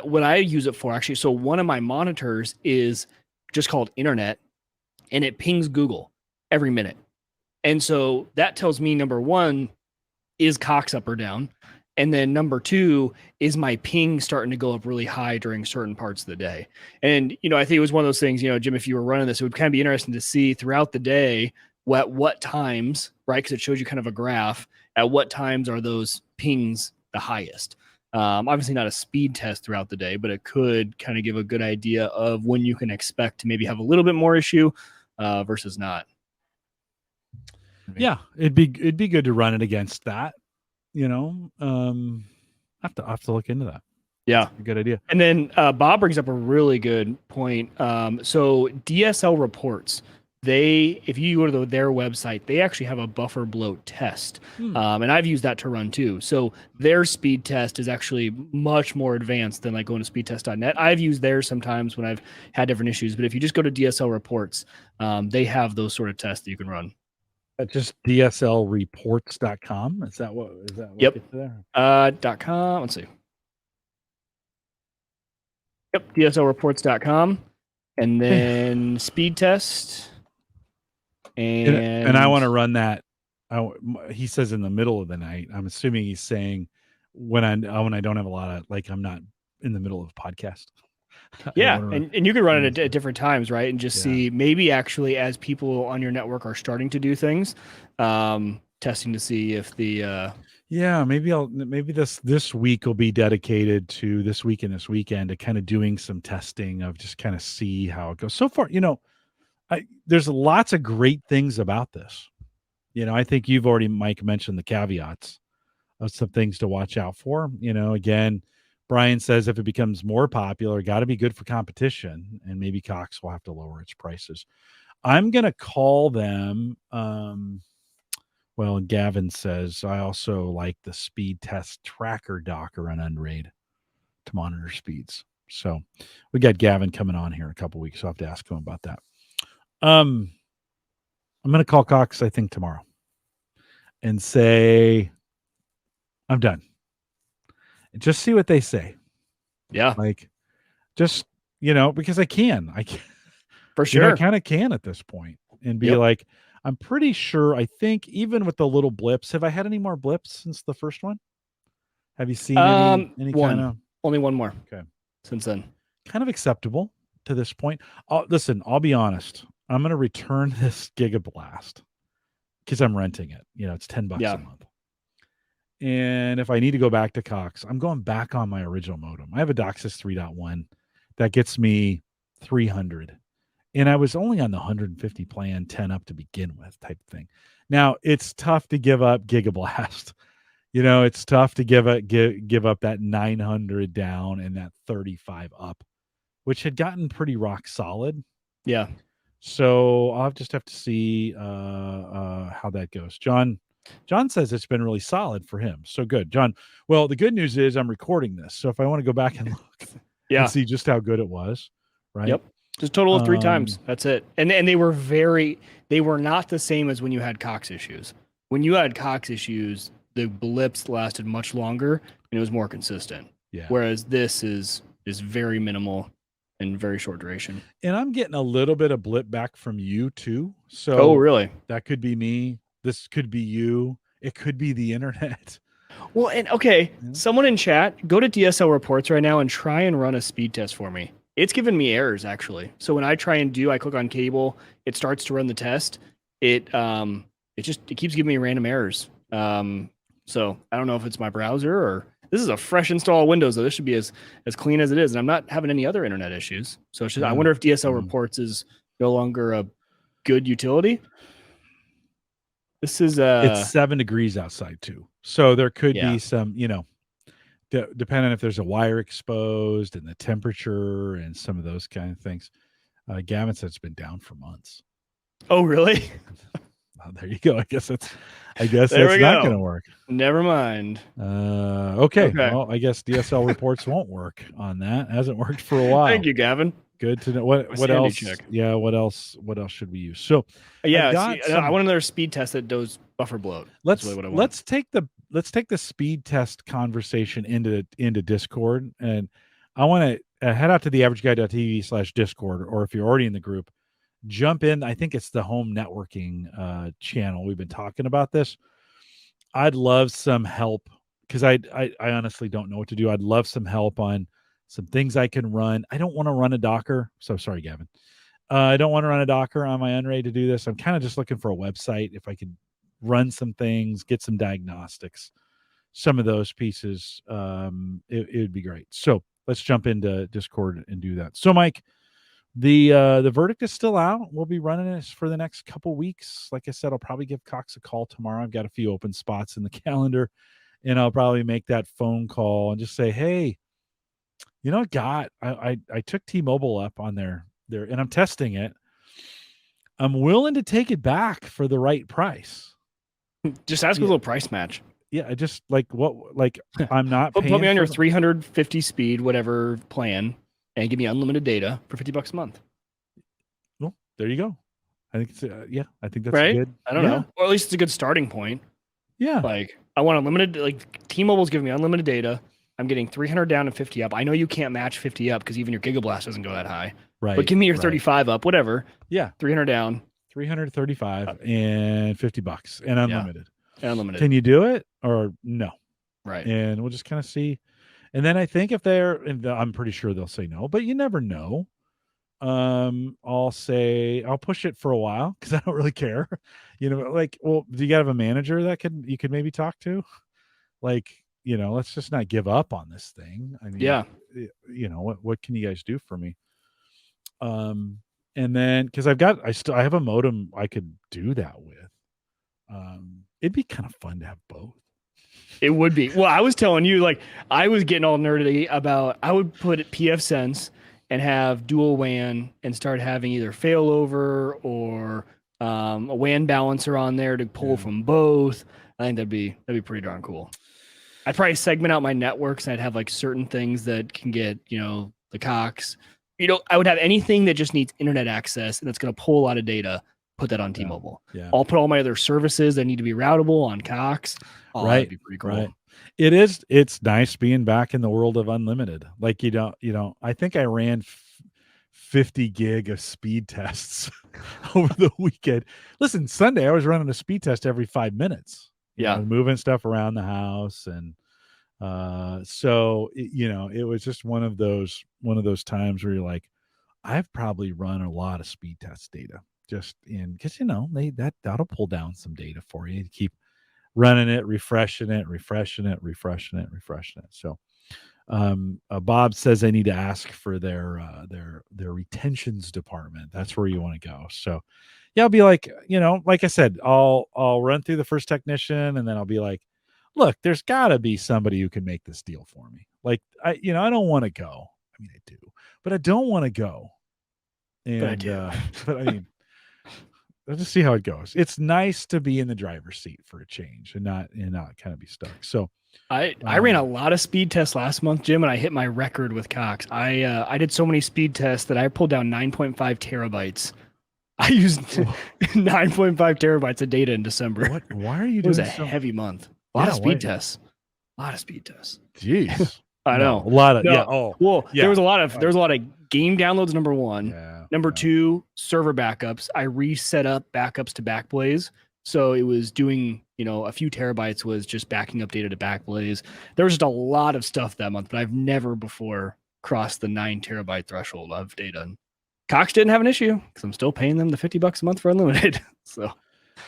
what I use it for actually, so one of my monitors is just called internet, and it pings Google every minute. And so that tells me, number one, is Cox up or down? And then number two, is my ping starting to go up really high during certain parts of the day? And, I think it was one of those things, Jim, if you were running this, it would kind of be interesting to see throughout the day what times, right? Because it shows you kind of a graph at what times are those pings the highest. Obviously not a speed test throughout the day, but it could kind of give a good idea of when you can expect to maybe have a little bit more issue versus not. Yeah, it'd be good to run it against that. I have to look into that. Yeah, That's a good idea. And then Bob brings up a really good point. So DSL reports, if you go to their website, they actually have a buffer bloat test. And I've used that to run too. So their speed test is actually much more advanced than like going to speedtest.net. I've used theirs sometimes when I've had different issues, but if you just go to DSL reports, they have those sort of tests that you can run. That's just DSLreports.com. Is that what Yep. gets there? .com. Let's see. Yep. DSLreports.com. And then speed test. And I want to run that. He says in the middle of the night. I'm assuming he's saying when I don't have a lot of, like, I'm not in the middle of a podcast. Yeah, and you can run it at different times, right? And just see maybe actually as people on your network are starting to do things, testing to see if the maybe this week will be dedicated to this week and this weekend to kind of doing some testing of just kind of see how it goes. So far, there's lots of great things about this. I think you've already, Mike, mentioned the caveats of some things to watch out for. Again, Brian says if it becomes more popular, got to be good for competition, and maybe Cox will have to lower its prices. I'm going to call them. Well, Gavin says, I also like the speed test tracker Docker on Unraid to monitor speeds. So we got Gavin coming on here in a couple of weeks. So I'll have to ask him about that. I'm going to call Cox, I think, tomorrow and say, I'm done. And just see what they say. Yeah. Like, just, because I can. For You know, I sure. kind of can at this point and be Yep. like, I'm pretty sure. I think even with the little blips, have I had any more blips since the first one? Have you seen any One. kind of Only one more. Okay. Since then. kind of acceptable to this point? Listen, I'll be honest. I'm going to return this Gigablast because I'm renting it. You know, it's $10 Yeah. a month. And if I need to go back to Cox, I'm going back on my original modem. I have a DOCSIS 3.1 that gets me 300. And I was only on the 150 plan, 10 up to begin with type thing. Now, it's tough to give up Gigablast. You know, it's tough to give up that 900 down and that 35 up, which had gotten pretty rock solid. Yeah. So I'll just have to see how that goes. John says it's been really solid for him. So good, John. Well, the good news is I'm recording this, so if I want to go back and look Yeah. and see just how good it was, right? Yep. Just total of 3 times. That's it. And they were not the same as when you had Cox issues. When you had Cox issues, the blips lasted much longer and it was more consistent. Yeah. Whereas this is very minimal and very short duration. And I'm getting a little bit of blip back from you too. So Oh, really? that could be me. This could be you. It could be the internet. Well, and okay, Yeah. someone in chat, go to DSL reports right now and try and run a speed test for me. It's giving me errors actually. So when I try and I click on cable, it starts to run the test. It keeps giving me random errors. So I don't know if it's my browser or this is a fresh install of Windows, though. This should be as clean as it is. And I'm not having any other internet issues. So it's just, I wonder if DSL reports is no longer a good utility. This is it's 7 degrees outside too. So there could Yeah. be some, you know, depending if there's a wire exposed and the temperature and some of those kind of things. Gavin said it's been down for months. Oh, really? There you go. I guess There that's we not go. going to work. Never mind. Okay. Well, I guess DSL reports won't work on that. Hasn't worked for a while. Thank you, Gavin. Good to know. What else? Check. Yeah. What else should we use? So yeah, I want another speed test that does buffer bloat. Let's take the speed test conversation into Discord, and I want to head out to the averageguy.tv/Discord, or if you're already in the group, jump in. I think it's the home networking channel. We've been talking about this. I'd love some help because I honestly don't know what to do. I'd love some help on some things I can run. I don't want to run a Docker. So sorry, Gavin. I don't want to run a Docker on my Unray to do this. I'm kind of just looking for a website. If I could run some things, get some diagnostics, some of those pieces, it would be great. So let's jump into Discord and do that. So Mike, the verdict is still out. We'll be running this for the next couple weeks. Like I said, I'll probably give Cox a call tomorrow. I've got a few open spots in the calendar, and I'll probably make that phone call and just say, hey, you know, I took T-Mobile up on there, and I'm testing it. I'm willing to take it back for the right price. Just ask a little price match. Yeah, I just I'm not paying. Put me on your 350 speed, whatever plan, and give me unlimited data for $50 a month. Well, there you go. I think it's I think that's right. good. I don't know, or at least it's a good starting point. Yeah, like I want unlimited. Like T-Mobile's giving me unlimited data. I'm getting 300 down and 50 up. I know you can't match 50 up because even your Gigablast doesn't go that high. Right. But give me your 35 up, whatever. Yeah. 300 down. 335 and $50 and unlimited. Yeah. Unlimited. Can you do it or no? Right. And we'll just kind of see. And then I think if I'm pretty sure they'll say no, but you never know. I'll push it for a while because I don't really care. You know, like, well, do you have a manager that you could maybe talk to? Like, you know, let's just not give up on this thing. I mean, yeah, you know, what can you guys do for me? And then because I have a modem I could do that with. It'd be kind of fun to have both. It would be. Well, I was telling you, like, I was getting all nerdy about, I would put PFSense and have dual WAN and start having either failover or a WAN balancer on there to pull from both. I think that'd be pretty darn cool. I'd probably segment out my networks and I'd have like certain things that can get, you know, the Cox. You know, I would have anything that just needs internet access and that's going to pull a lot of data, put that on T-Mobile. Yeah. I'll put all my other services that need to be routable on Cox. Oh, right. That'd be pretty cool. Right. It's nice being back in the world of unlimited. Like, you know, I think I ran 50 gig of speed tests over the weekend. Listen, Sunday I was running a speed test every 5 minutes. Moving stuff around the house, and so it was just one of those times where you're like, I've probably run a lot of speed test data just in because that'll pull down some data for you to keep running it, refreshing it. So Bob says I need to ask for their retentions department. That's where you want to go. So yeah, I'll be like, like I said, I'll run through the first technician, and then I'll be like, look, there's gotta be somebody who can make this deal for me. Like I don't want to go. I mean, I do, but I don't want to go. And But I do. but I mean, let's just see how it goes. It's nice to be in the driver's seat for a change and not kind of be stuck. So I ran a lot of speed tests last month, Jim, and I hit my record with Cox. I did so many speed tests that I pulled down 9.5 terabytes. I used 9.5 terabytes of data in December. Why are you It was doing a heavy month. A lot of speed tests. Jeez. I know. A lot of There was a lot of game downloads, number one. Yeah. Number two, server backups. I reset up backups to Backblaze. So it was doing, a few terabytes was just backing up data to Backblaze. There was just a lot of stuff that month, but I've never before crossed the 9 terabyte threshold of data. And Cox didn't have an issue because I'm still paying them the $50 a month for unlimited. So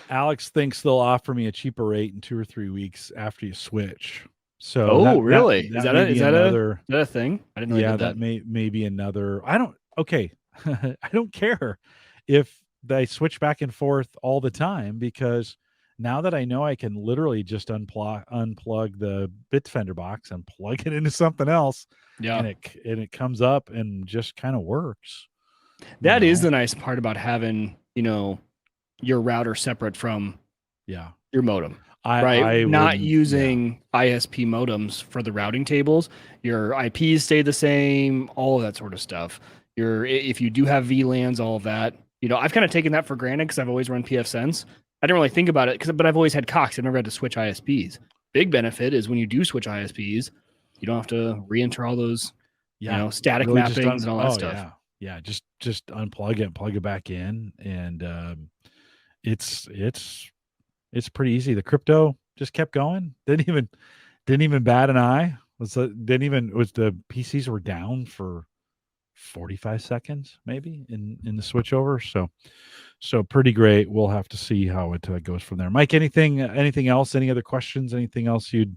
Alex thinks they'll offer me a cheaper rate in 2 or 3 weeks after you switch. So really? That is that a thing? I didn't know. Yeah, that may be another. I don't care if they switch back and forth all the time, because now that I know I can literally just unplug the Bitdefender box and plug it into something else, and it comes up and just kind of works. That is the nice part about having, your router separate from your modem. I not using ISP modems for the routing tables. Your IPs stay the same, all of that sort of stuff. If you do have VLANs, all of that. I've kind of taken that for granted because I've always run pfSense. I didn't really think about it but I've always had Cox. I've never had to switch ISPs. Big benefit is when you do switch ISPs, you don't have to re-enter all those static really mappings and all that stuff. Yeah, just unplug it, plug it back in, and it's pretty easy. The crypto just kept going. Didn't even bat an eye. The PCs were down for 45 seconds maybe in the switchover. So pretty great. We'll have to see how it goes from there. Mike, anything else? Any other questions? Anything else you'd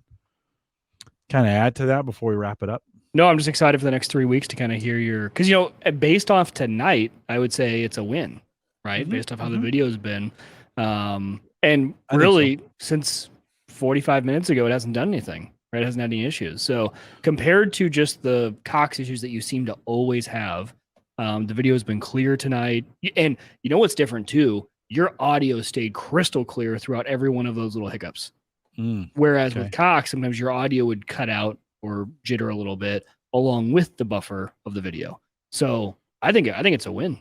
kind of add to that before we wrap it up? No, I'm just excited for the next 3 weeks to kind of hear because based off tonight, I would say it's a win, right? Mm-hmm. Based off how the video's been. And really, since 45 minutes ago, it hasn't done anything, right? It hasn't had any issues. So compared to just the Cox issues that you seem to always have, the video has been clear tonight. And you know what's different too? Your audio stayed crystal clear throughout every one of those little hiccups. Whereas with Cox, sometimes your audio would cut out or jitter a little bit along with the buffer of the video. So I think it's a win.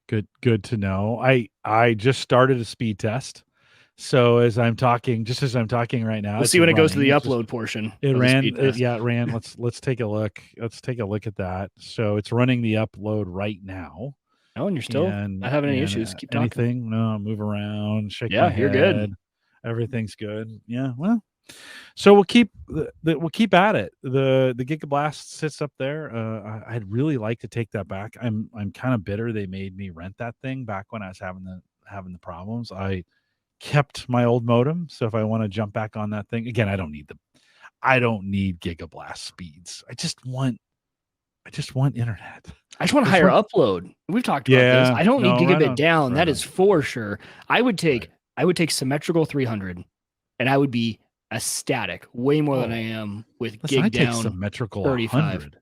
Good to know. I just started a speed test. So as I'm talking right now, we'll see when it goes to the upload portion. It ran. It ran. Let's take a look. Let's take a look at that. So it's running the upload right now. Oh, and you're still not having any issues. Keep talking. Anything? No, move around. Shake my head. You're good. Everything's good. Yeah. Well, so we'll keep at it. The Gigablast sits up there. I'd really like to take that back. I'm kind of bitter they made me rent that thing back when I was having the problems. I kept my old modem, so if I want to jump back on that thing again, I don't need Gigablast speeds. I just want internet. I just want higher upload. We've talked about this. I don't need gigabit down. That is for sure. I would take symmetrical 300, and I would be ecstatic way more than I am with gig down. I take symmetrical 35. 100.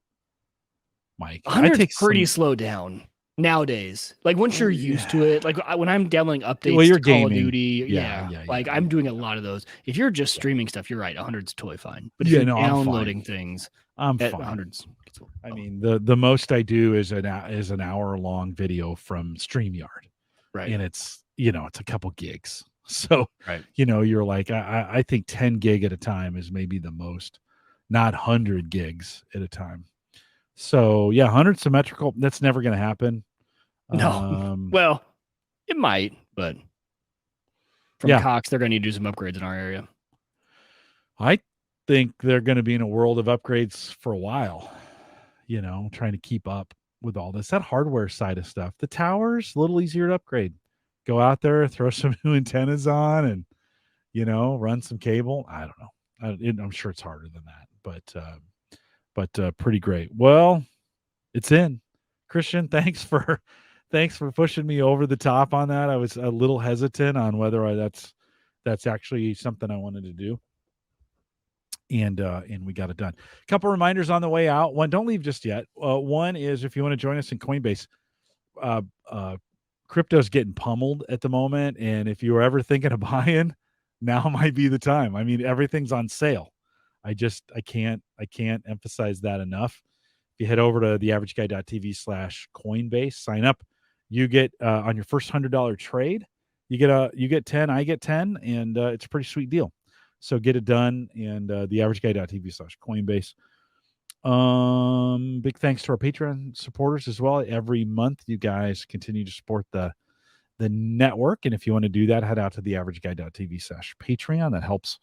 Mike, 100 is pretty slow down nowadays. Like once you're used to it, like when I'm downloading updates to Call of Duty, I'm doing a lot of those. If you're just streaming stuff, you're right. 100's totally fine. But if you're downloading things, I'm fine. 100's. I mean, the most I do is an hour long video from StreamYard, right? And it's a couple gigs. So, you're like, I think 10 gig at a time is maybe the most, not 100 gigs at a time. So yeah, 100 symmetrical. That's never going to happen. No. Well, it might, but from Yeah. Cox, they're going to need to do some upgrades in our area. I think they're going to be in a world of upgrades for a while, trying to keep up with all this. That hardware side of stuff. The towers, a little easier to upgrade. Go out there, throw some new antennas on and, run some cable. I don't know. I'm sure it's harder than that, but pretty great. Well, it's in. Christian, thanks for pushing me over the top on that. I was a little hesitant on whether that's actually something I wanted to do. And we got it done. A couple reminders on the way out. One, don't leave just yet. One is if you want to join us in Coinbase, crypto's getting pummeled at the moment. And if you were ever thinking of buying, now might be the time. I mean, everything's on sale. I can't emphasize that enough. If you head over to theaverageguy.tv/Coinbase, sign up. You get on your first $100 trade, you get 10, I get 10, and it's a pretty sweet deal. So get it done, and theaverageguy.tv/Coinbase. Big thanks to our Patreon supporters as well. Every month, you guys continue to support the network, and if you want to do that, head out to theaverageguy.tv/Patreon. That helps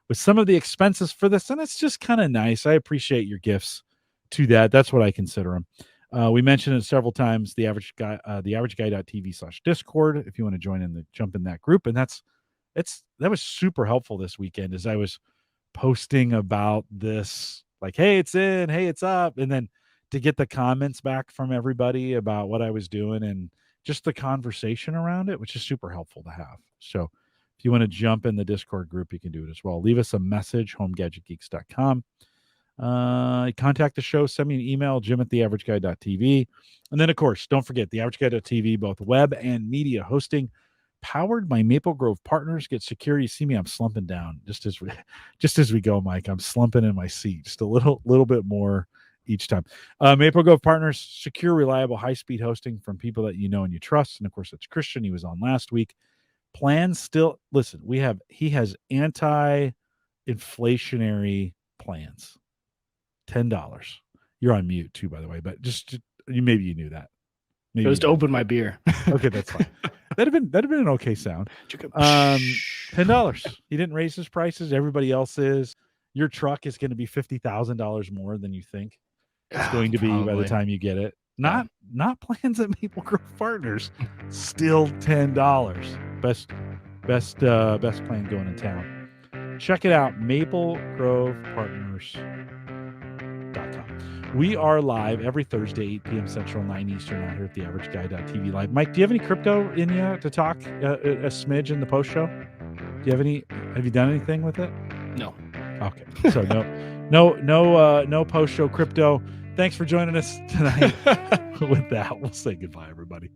with some of the expenses for this, and it's just kind of nice. I appreciate your gifts to that. That's what I consider them. We mentioned it several times. theaverageguy.tv/Discord. If you want to jump in that group, and that was super helpful this weekend as I was posting about this, like, hey, it's in, hey, it's up. And then to get the comments back from everybody about what I was doing and just the conversation around it, which is super helpful to have. So if you want to jump in the Discord group, you can do it as well. Leave us a message, homegadgetgeeks.com. Contact the show, send me an email, jim@theaverageguy.tv. And then, of course, don't forget theaverageguy.tv, both web and media hosting, powered by Maple Grove Partners. Get secure. You see me, I'm slumping down just as we go, Mike. I'm slumping in my seat just a little bit more each time. Maple Grove Partners, secure, reliable, high-speed hosting from people that you know and you trust. And of course, it's Christian. He was on last week. Plans still, listen, he has anti-inflationary plans. $10. You're on mute too, by the way, but maybe you knew that. Maybe just open my beer. Okay, that's fine. That'd have been an okay sound. $10. He didn't raise his prices. Everybody else is. Your truck is going to be $50,000 more than you think it's going to be by the time you get it. Not plans at Maple Grove Partners. Still $10. Best plan going in town. Check it out. MapleGrovePartners.com. We are live every Thursday, 8 p.m. Central, 9 Eastern, out here at theaverageguy.tv live. Mike, do you have any crypto in you to talk a smidge in the post show? Have you done anything with it? No. Okay. So no post show crypto. Thanks for joining us tonight. With that, we'll say goodbye, everybody.